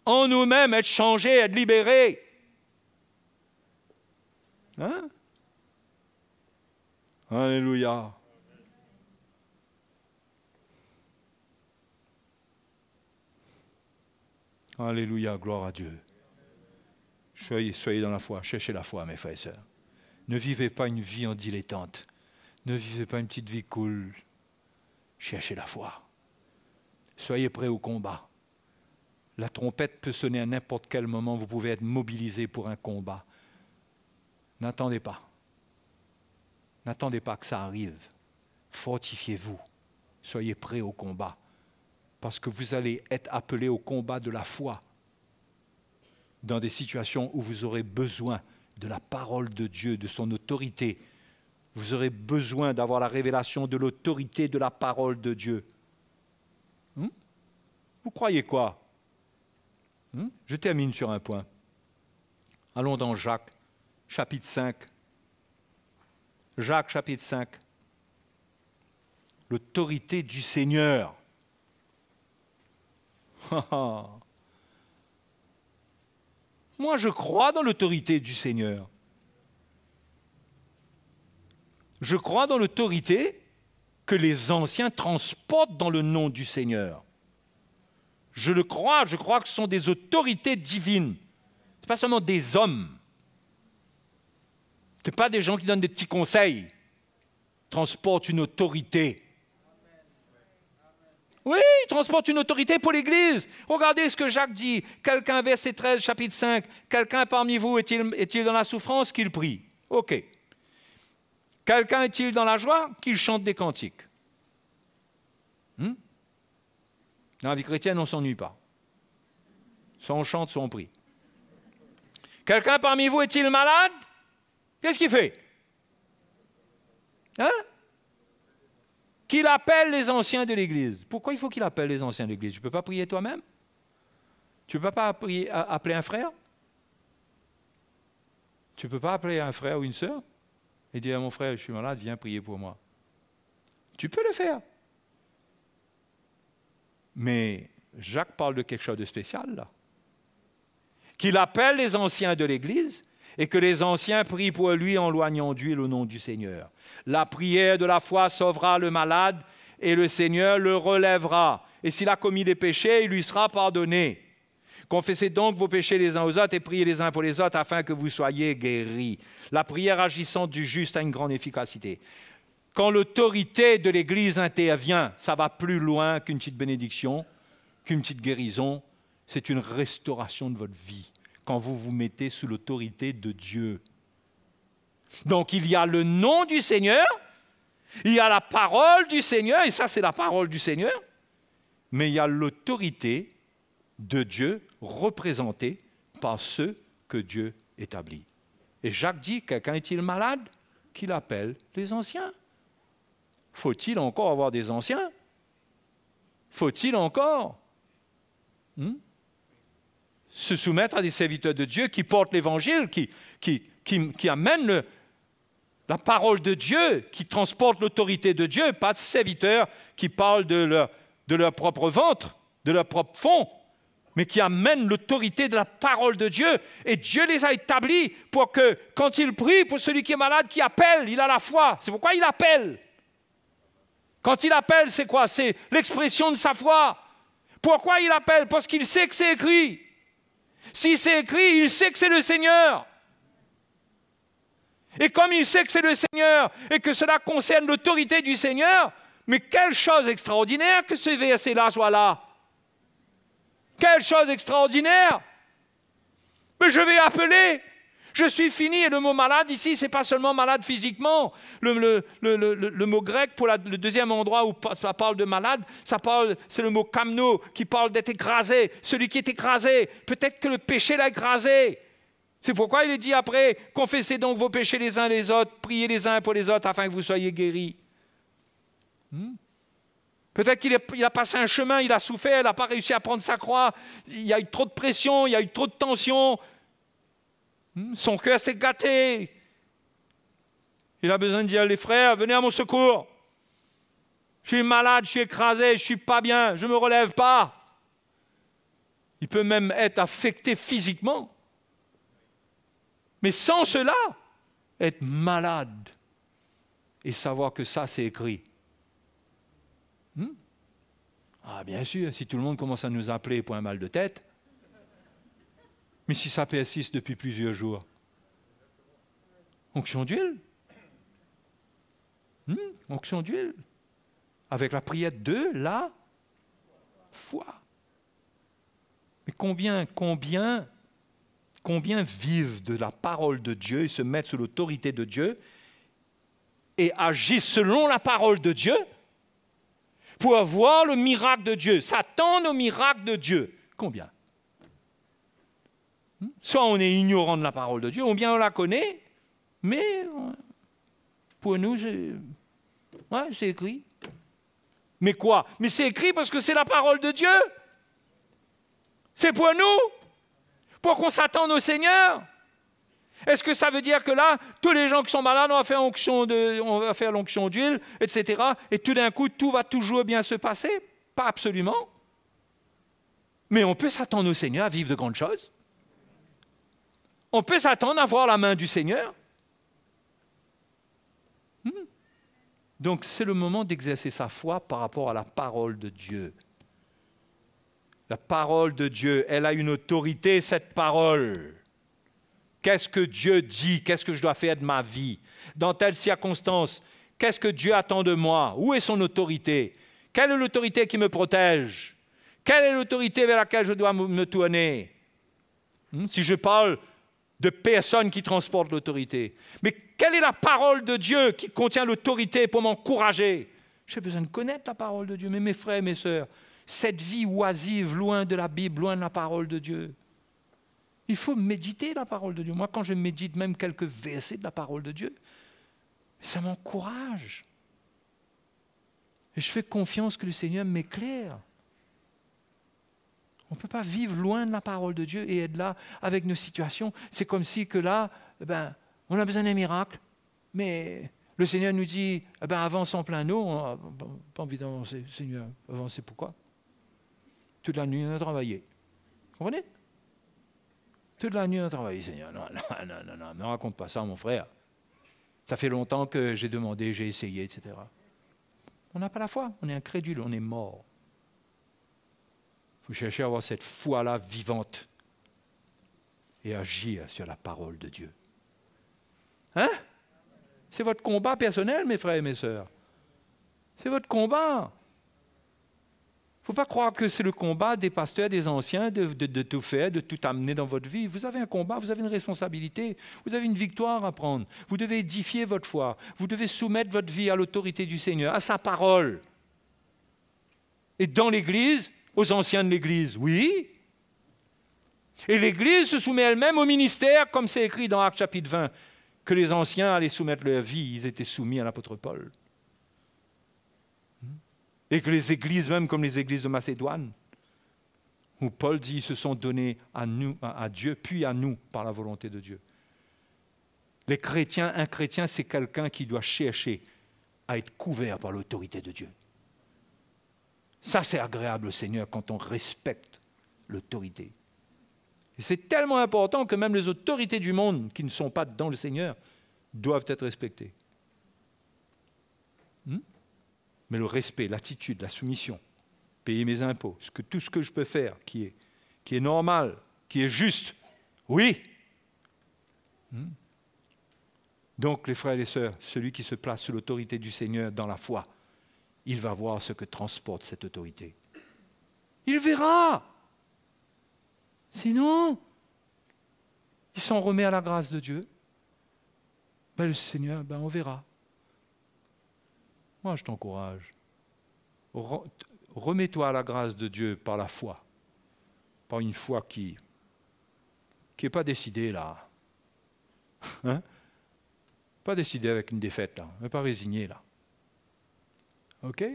En nous-mêmes, être changés, être libérés. Hein? Alléluia. Alléluia, gloire à Dieu. Soyez dans la foi, cherchez la foi, mes frères et sœurs. Ne vivez pas une vie en dilettante. Ne vivez pas une petite vie cool. Cherchez la foi. Soyez prêts au combat. La trompette peut sonner à n'importe quel moment. Vous pouvez être mobilisé pour un combat. N'attendez pas. N'attendez pas que ça arrive. Fortifiez-vous. Soyez prêts au combat. Parce que vous allez être appelé au combat de la foi dans des situations où vous aurez besoin de la parole de Dieu, de son autorité. Vous aurez besoin d'avoir la révélation de l'autorité de la parole de Dieu. Vous croyez quoi? Je termine sur un point. Allons dans Jacques, chapitre 5. Jacques, chapitre 5. L'autorité du Seigneur. Moi, je crois dans l'autorité du Seigneur. Je crois dans l'autorité que les anciens transportent dans le nom du Seigneur. Je le crois, je crois que ce sont des autorités divines. Ce n'est pas seulement des hommes. Ce n'est pas des gens qui donnent des petits conseils. Ils transportent une autorité. Oui, il transporte une autorité pour l'Église. Regardez ce que Jacques dit. Quelqu'un, verset 13, chapitre 5. Quelqu'un parmi vous est-il dans la souffrance? Qu'il prie. OK. Quelqu'un est-il dans la joie? Qu'il chante des cantiques. Dans la vie chrétienne, on ne s'ennuie pas. Soit on chante, soit on prie. Quelqu'un parmi vous est-il malade? Qu'est-ce qu'il fait? Hein? Qu'il appelle les anciens de l'Église. Pourquoi il faut qu'il appelle les anciens de l'Église? Tu ne peux pas prier toi-même? Tu ne peux pas appeler un frère? Tu ne peux pas appeler un frère ou une sœur et dire à mon frère, je suis malade, viens prier pour moi. Tu peux le faire. Mais Jacques parle de quelque chose de spécial là. Qu'il appelle les anciens de l'Église et que les anciens prient pour lui en loignant d'huile au nom du Seigneur. La prière de la foi sauvera le malade et le Seigneur le relèvera. Et s'il a commis des péchés, il lui sera pardonné. Confessez donc vos péchés les uns aux autres et priez les uns pour les autres afin que vous soyez guéris. La prière agissante du juste a une grande efficacité. Quand l'autorité de l'Église intervient, ça va plus loin qu'une petite bénédiction, qu'une petite guérison. C'est une restauration de votre vie quand vous vous mettez sous l'autorité de Dieu. Donc il y a le nom du Seigneur, il y a la parole du Seigneur, et ça c'est la parole du Seigneur, mais il y a l'autorité de Dieu représentée par ceux que Dieu établit. Et Jacques dit, quelqu'un est-il malade? Qu'il appelle les anciens. Faut-il encore avoir des anciens? Faut-il encore se soumettre à des serviteurs de Dieu qui portent l'Évangile, qui amènent la parole de Dieu, qui transportent l'autorité de Dieu, pas de serviteurs qui parlent de leur propre ventre, de leur propre fond, mais qui amènent l'autorité de la parole de Dieu. Et Dieu les a établis pour que, quand il prie pour celui qui est malade, qui appelle, il a la foi. C'est pourquoi il appelle. Quand il appelle, c'est quoi? C'est l'expression de sa foi. Pourquoi il appelle? Parce qu'il sait que c'est écrit. Si c'est écrit, il sait que c'est le Seigneur. Et comme il sait que c'est le Seigneur et que cela concerne l'autorité du Seigneur, mais quelle chose extraordinaire que ce verset-là soit là. Quelle chose extraordinaire. Mais je vais appeler. Je suis fini. Et le mot malade ici, ce n'est pas seulement malade physiquement. Le mot grec pour le deuxième endroit où ça parle de malade, c'est le mot kamno qui parle d'être écrasé. Celui qui est écrasé, peut-être que le péché l'a écrasé. C'est pourquoi il est dit après, confessez donc vos péchés les uns les autres, priez les uns pour les autres afin que vous soyez guéris. Peut-être qu'il a passé un chemin, il a souffert, il n'a pas réussi à prendre sa croix, il y a eu trop de pression, il y a eu trop de tension, son cœur s'est gâté. Il a besoin de dire, les frères, venez à mon secours. Je suis malade, je suis écrasé, je ne suis pas bien, je ne me relève pas. Il peut même être affecté physiquement. Mais sans cela, être malade et savoir que ça, c'est écrit. Ah, bien sûr, si tout le monde commence à nous appeler pour un mal de tête, mais si ça persiste depuis plusieurs jours, onction d'huile. Onction d'huile. Avec la prière de la foi. Mais combien vivent de la parole de Dieu et se mettent sous l'autorité de Dieu et agissent selon la parole de Dieu pour avoir le miracle de Dieu, s'attendent au miracle de Dieu. Combien? Soit on est ignorant de la parole de Dieu, ou bien on la connaît, mais pour nous, c'est écrit. Mais quoi? Mais c'est écrit parce que c'est la parole de Dieu. C'est pour nous, pour qu'on s'attende au Seigneur. Est-ce que ça veut dire que là, tous les gens qui sont malades, on va faire l'onction d'huile, etc. Et tout d'un coup, tout va toujours bien se passer? Pas absolument. Mais on peut s'attendre au Seigneur à vivre de grandes choses. On peut s'attendre à voir la main du Seigneur. Donc, c'est le moment d'exercer sa foi par rapport à la parole de Dieu. La parole de Dieu, elle a une autorité, cette parole. Qu'est-ce que Dieu dit? Qu'est-ce que je dois faire de ma vie? Dans telle circonstance, qu'est-ce que Dieu attend de moi? Où est son autorité? Quelle est l'autorité qui me protège? Quelle est l'autorité vers laquelle je dois me tourner? Si je parle de personnes qui transportent l'autorité. Mais quelle est la parole de Dieu qui contient l'autorité pour m'encourager? J'ai besoin de connaître la parole de Dieu. Mais mes frères et mes sœurs, cette vie oisive, loin de la Bible, loin de la parole de Dieu, il faut méditer la parole de Dieu. Moi, quand je médite même quelques versets de la parole de Dieu, Ça m'encourage. Et je fais confiance que le Seigneur m'éclaire. On ne peut pas vivre loin de la parole de Dieu et être là avec nos situations. C'est comme si que là, on a besoin d'un miracle, mais le Seigneur nous dit, avance en plein eau. On n'a pas envie d'avancer. Seigneur, avancer pourquoi? Toute la nuit, on a travaillé. Vous comprenez? Toute la nuit, on a travaillé, Seigneur. Non, ne me raconte pas ça, mon frère. Ça fait longtemps que j'ai demandé, j'ai essayé, etc. On n'a pas la foi, on est incrédule, on est mort. Il faut chercher à avoir cette foi-là vivante et agir sur la parole de Dieu. Hein? C'est votre combat personnel, mes frères et mes sœurs. C'est votre combat. Il ne faut pas croire que c'est le combat des pasteurs, des anciens, de tout faire, de tout amener dans votre vie. Vous avez un combat, vous avez une responsabilité, vous avez une victoire à prendre. Vous devez édifier votre foi. Vous devez soumettre votre vie à l'autorité du Seigneur, à sa parole. Et dans l'Église, aux anciens de l'Église, oui. Et l'Église se soumet elle-même au ministère, comme c'est écrit dans Actes chapitre 20, que les anciens allaient soumettre leur vie. Ils étaient soumis à l'apôtre Paul. Et que les églises, même comme les églises de Macédoine, où Paul dit, ils se sont donnés à nous, à Dieu, puis à nous, par la volonté de Dieu. Les chrétiens, un chrétien, c'est quelqu'un qui doit chercher à être couvert par l'autorité de Dieu. Ça, c'est agréable au Seigneur quand on respecte l'autorité. Et c'est tellement important que même les autorités du monde qui ne sont pas dans le Seigneur doivent être respectées. Mais le respect, l'attitude, la soumission, payer mes impôts, tout ce que je peux faire qui est normal, qui est juste, oui. Donc, les frères et les sœurs, celui qui se place sous l'autorité du Seigneur dans la foi, il va voir ce que transporte cette autorité. Il verra. Sinon, il s'en remet à la grâce de Dieu. Le Seigneur, on verra. Moi, je t'encourage. Remets-toi à la grâce de Dieu par la foi. Par une foi qui n'est pas décidée là. Hein? Pas décidée avec une défaite là. Mais pas résignée là. OK?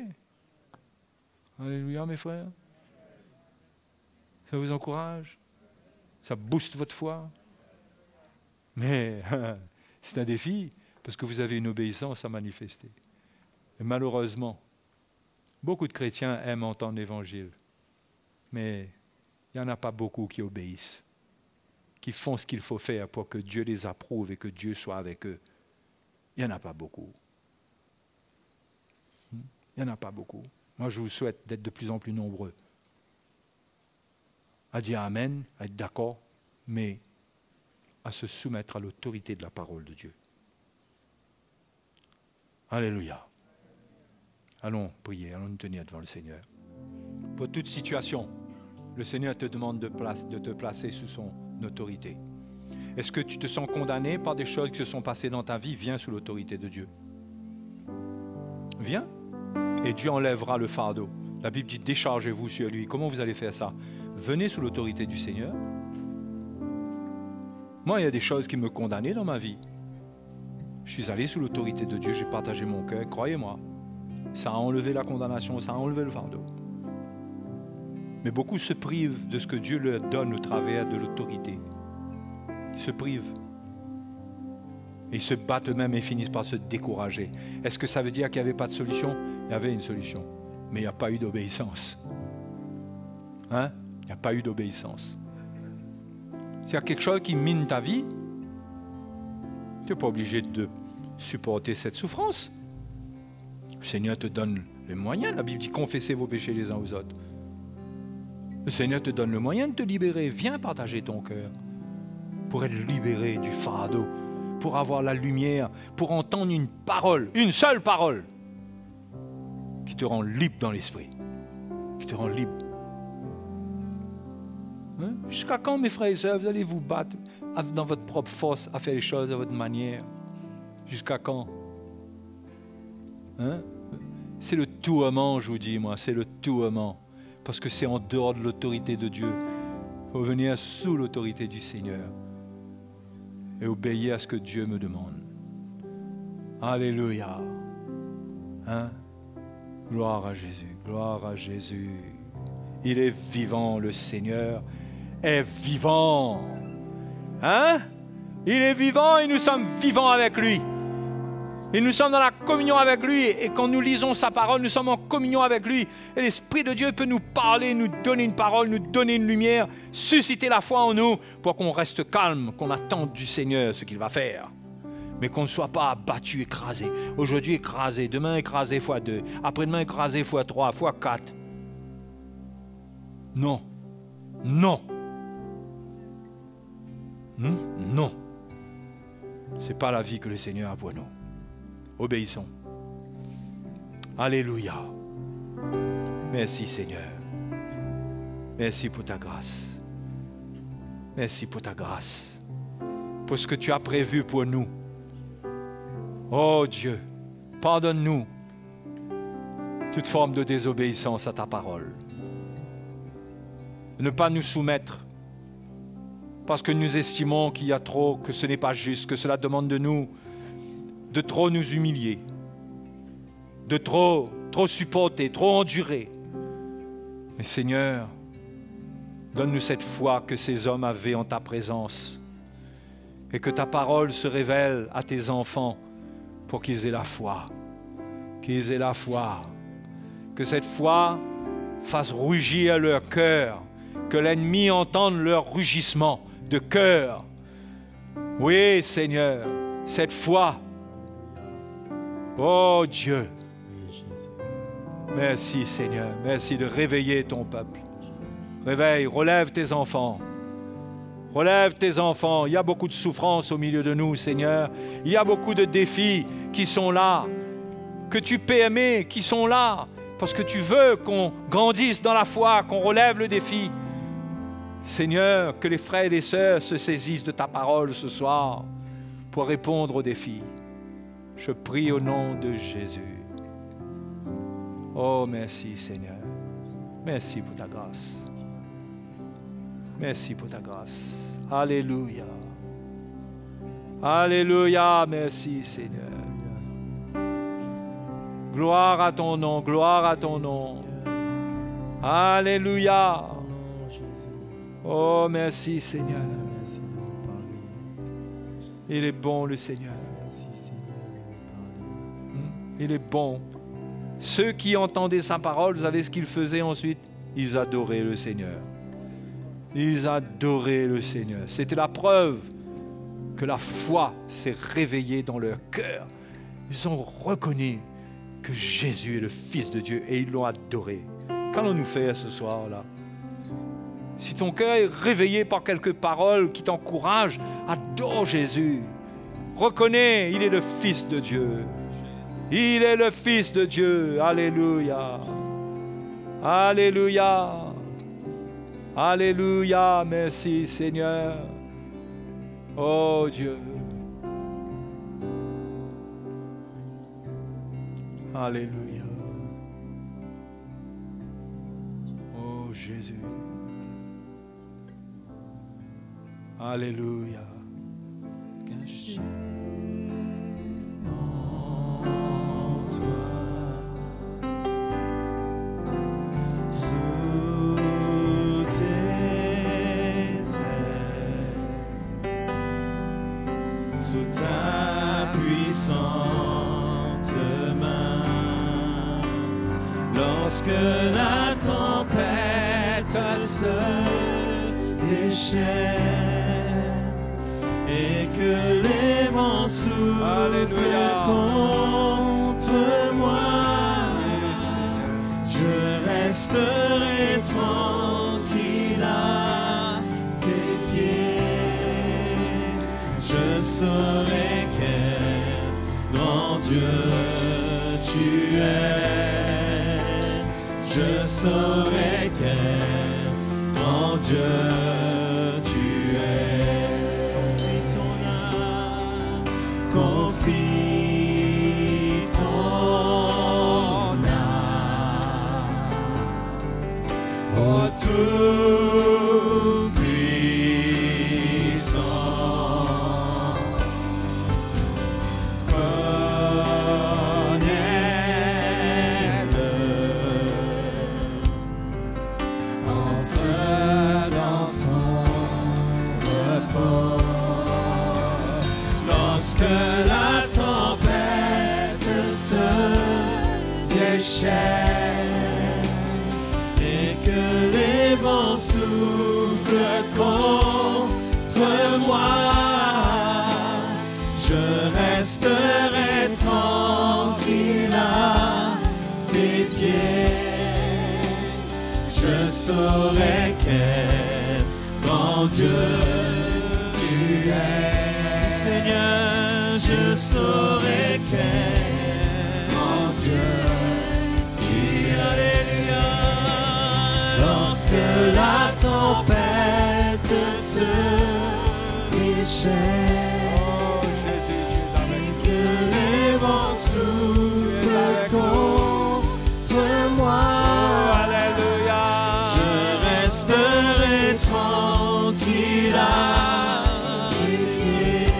Alléluia, mes frères. Ça vous encourage? Ça booste votre foi? Mais c'est un défi parce que vous avez une obéissance à manifester. Et malheureusement, beaucoup de chrétiens aiment entendre l'Évangile, mais il n'y en a pas beaucoup qui obéissent, qui font ce qu'il faut faire pour que Dieu les approuve et que Dieu soit avec eux. Il n'y en a pas beaucoup. Il n'y en a pas beaucoup. Moi, je vous souhaite d'être de plus en plus nombreux à dire Amen, à être d'accord, mais à se soumettre à l'autorité de la parole de Dieu. Alléluia. Allons prier, allons nous tenir devant le Seigneur. Pour toute situation, le Seigneur te demande de te placer sous son autorité. Est-ce que tu te sens condamné par des choses qui se sont passées dans ta vie? Viens sous l'autorité de Dieu. Viens, et Dieu enlèvera le fardeau. La Bible dit déchargez-vous sur lui. Comment vous allez faire ça? Venez sous l'autorité du Seigneur. Moi, il y a des choses qui me condamnaient dans ma vie. Je suis allé sous l'autorité de Dieu, j'ai partagé mon cœur, croyez-moi. Ça a enlevé la condamnation, ça a enlevé le fardeau. Mais beaucoup se privent de ce que Dieu leur donne au travers de l'autorité. Ils se privent. Et ils se battent eux-mêmes et finissent par se décourager. Est-ce que ça veut dire qu'il n'y avait pas de solution? Il y avait une solution, mais il n'y a pas eu d'obéissance. Hein? Il n'y a pas eu d'obéissance. S'il y a quelque chose qui mine ta vie, tu n'es pas obligé de supporter cette souffrance. Le Seigneur te donne les moyens. La Bible dit confessez vos péchés les uns aux autres. Le Seigneur te donne le moyen de te libérer. Viens partager ton cœur pour être libéré du fardeau, pour avoir la lumière, pour entendre une parole, une seule parole qui te rend libre dans l'esprit, qui te rend libre. Hein? Jusqu'à quand, mes frères et sœurs, vous allez vous battre dans votre propre force à faire les choses à votre manière? Jusqu'à quand? Hein? C'est le tourment, je vous dis, moi, c'est le tourment. Parce que c'est en dehors de l'autorité de Dieu. Il faut venir sous l'autorité du Seigneur et obéir à ce que Dieu me demande. Alléluia. Hein? Gloire à Jésus, gloire à Jésus. Il est vivant, le Seigneur est vivant. Hein? Il est vivant et nous sommes vivants avec lui. Et nous sommes dans la communion avec lui. Et quand nous lisons sa parole, nous sommes en communion avec lui. Et l'Esprit de Dieu peut nous parler, nous donner une parole, nous donner une lumière, susciter la foi en nous pour qu'on reste calme, qu'on attende du Seigneur ce qu'il va faire. Mais qu'on ne soit pas abattu, écrasé. Aujourd'hui écrasé, demain écrasé fois 2, après-demain écrasé fois 3, fois 4. Non. Non. Non. Ce n'est pas la vie que le Seigneur a pour nous. Obéissons. Alléluia. Merci Seigneur. Merci pour ta grâce. Merci pour ta grâce. Pour ce que tu as prévu pour nous. Oh Dieu, pardonne-nous toute forme de désobéissance à ta parole. Ne pas nous soumettre parce que nous estimons qu'il y a trop, que ce n'est pas juste, que cela demande de nous de trop nous humilier, de trop supporter, trop endurer. Mais Seigneur, donne-nous cette foi que ces hommes avaient en ta présence et que ta parole se révèle à tes enfants pour qu'ils aient la foi, qu'ils aient la foi, que cette foi fasse rugir leur cœur, que l'ennemi entende leur rugissement de cœur. Oui, Seigneur, cette foi. Oh Dieu, merci Seigneur, merci de réveiller ton peuple. Réveille, relève tes enfants. Relève tes enfants. Il y a beaucoup de souffrance au milieu de nous, Seigneur. Il y a beaucoup de défis qui sont là, que tu peux aimer, qui sont là, parce que tu veux qu'on grandisse dans la foi, qu'on relève le défi. Seigneur, que les frères et les sœurs se saisissent de ta parole ce soir pour répondre aux défis. Je prie au nom de Jésus. Oh, merci Seigneur. Merci pour ta grâce. Merci pour ta grâce. Alléluia. Alléluia. Merci Seigneur. Gloire à ton nom, gloire à ton nom. Alléluia. Oh, merci Seigneur. Il est bon le Seigneur. Il est bon. Ceux qui entendaient sa parole, vous savez ce qu'ils faisaient ensuite? Ils adoraient le Seigneur. Ils adoraient le Seigneur. C'était la preuve que la foi s'est réveillée dans leur cœur. Ils ont reconnu que Jésus est le Fils de Dieu et ils l'ont adoré. Qu'allons-nous faire ce soir-là? Si ton cœur est réveillé par quelques paroles qui t'encouragent, adore Jésus. Reconnais, il est le Fils de Dieu. Il est le Fils de Dieu. Alléluia. Alléluia. Alléluia. Merci Seigneur. Oh Dieu. Alléluia. Oh Jésus. Alléluia. Caché en toi, sous tes ailes, sous ta puissante main, lorsque la tempête se déchaîne et que les vents soufflent contre moi, je resterai tranquille à tes pieds. Je saurai quel grand Dieu tu es. Je saurai quel grand Dieu tu es. Confie ton âme au Tout-Puissant. déchets et que les vents soufflent contre moi, je resterai tranquille à tes pieds. Je saurai quel grand Dieu tu es. Seigneur, je saurai quel grand Dieu tu es. Alléluia. Lorsque la tempête se déchaîne et que les vents soufflent contre moi, je resterai tranquille à tes pieds.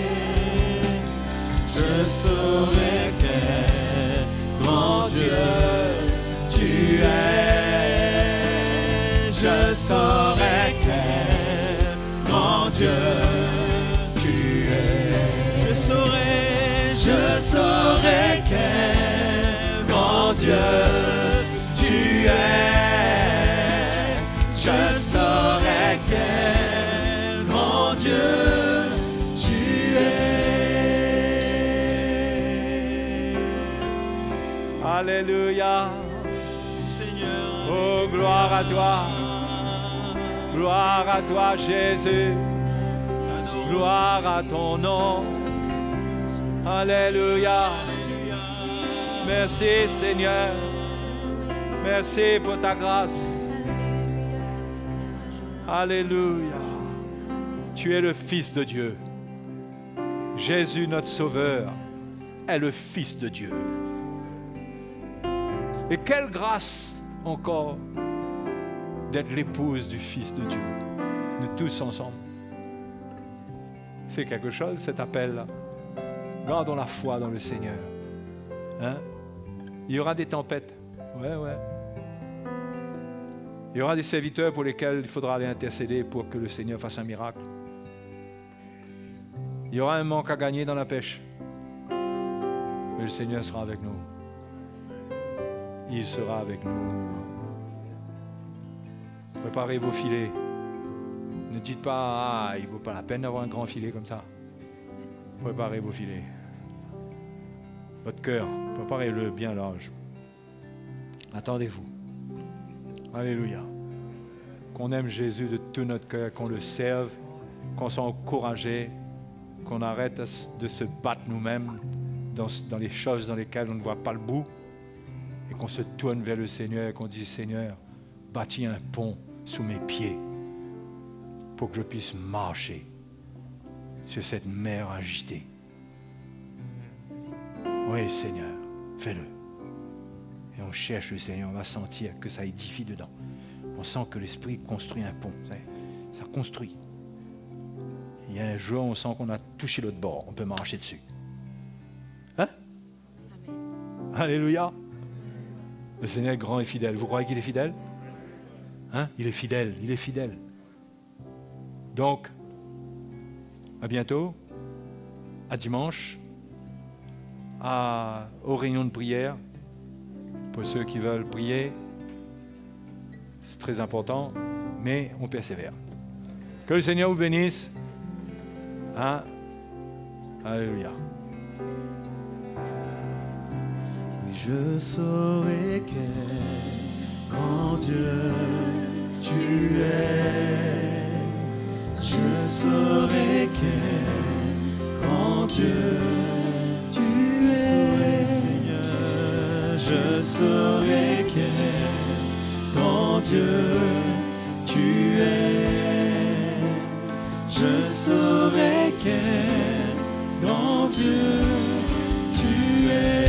Je saurai quel grand Dieu tu es. Je saurai quel grand Dieu tu es. Je saurai quel grand Dieu tu es. Je saurai quel grand Dieu tu es. Alléluia. Seigneur, Oh, gloire à toi. Gloire à toi, Jésus. Gloire à ton nom. Alléluia. Merci, Seigneur. Merci pour ta grâce. Alléluia. Tu es le Fils de Dieu. Jésus, notre Sauveur, est le Fils de Dieu. Et quelle grâce encore d'être l'épouse du Fils de Dieu. Nous tous ensemble. C'est quelque chose, cet appel-là. Gardons la foi dans le Seigneur. Hein? Il y aura des tempêtes. Ouais. Il y aura des serviteurs pour lesquels il faudra aller intercéder pour que le Seigneur fasse un miracle. Il y aura un manque à gagner dans la pêche. Mais le Seigneur sera avec nous. Il sera avec nous. Préparez vos filets. Ne dites pas, il ne vaut pas la peine d'avoir un grand filet comme ça. Préparez vos filets. Votre cœur, préparez-le bien large. Attendez-vous. Alléluia. Qu'on aime Jésus de tout notre cœur, qu'on le serve, qu'on soit encouragé, qu'on arrête de se battre nous-mêmes dans les choses dans lesquelles on ne voit pas le bout, et qu'on se tourne vers le Seigneur et qu'on dise, Seigneur, bâtis un pont sous mes pieds pour que je puisse marcher sur cette mer agitée. Oui, Seigneur, fais-le. Et on cherche le Seigneur, on va sentir que ça édifie dedans. On sent que l'Esprit construit un pont. Ça construit. Il y a un jour, on sent qu'on a touché l'autre bord. On peut marcher dessus. Hein? Amen. Alléluia. Le Seigneur est grand et fidèle. Vous croyez qu'il est fidèle? Hein? Il est fidèle, il est fidèle. Donc, à bientôt, à dimanche, aux réunions de prière. Pour ceux qui veulent prier, c'est très important, mais on persévère. Que le Seigneur vous bénisse. Hein? Alléluia. Oui, je saurai quel grand Dieu tu es. Je saurai quel grand Dieu tu es, Seigneur. Je saurai quel grand Dieu tu es. Je saurai quel grand Dieu tu es.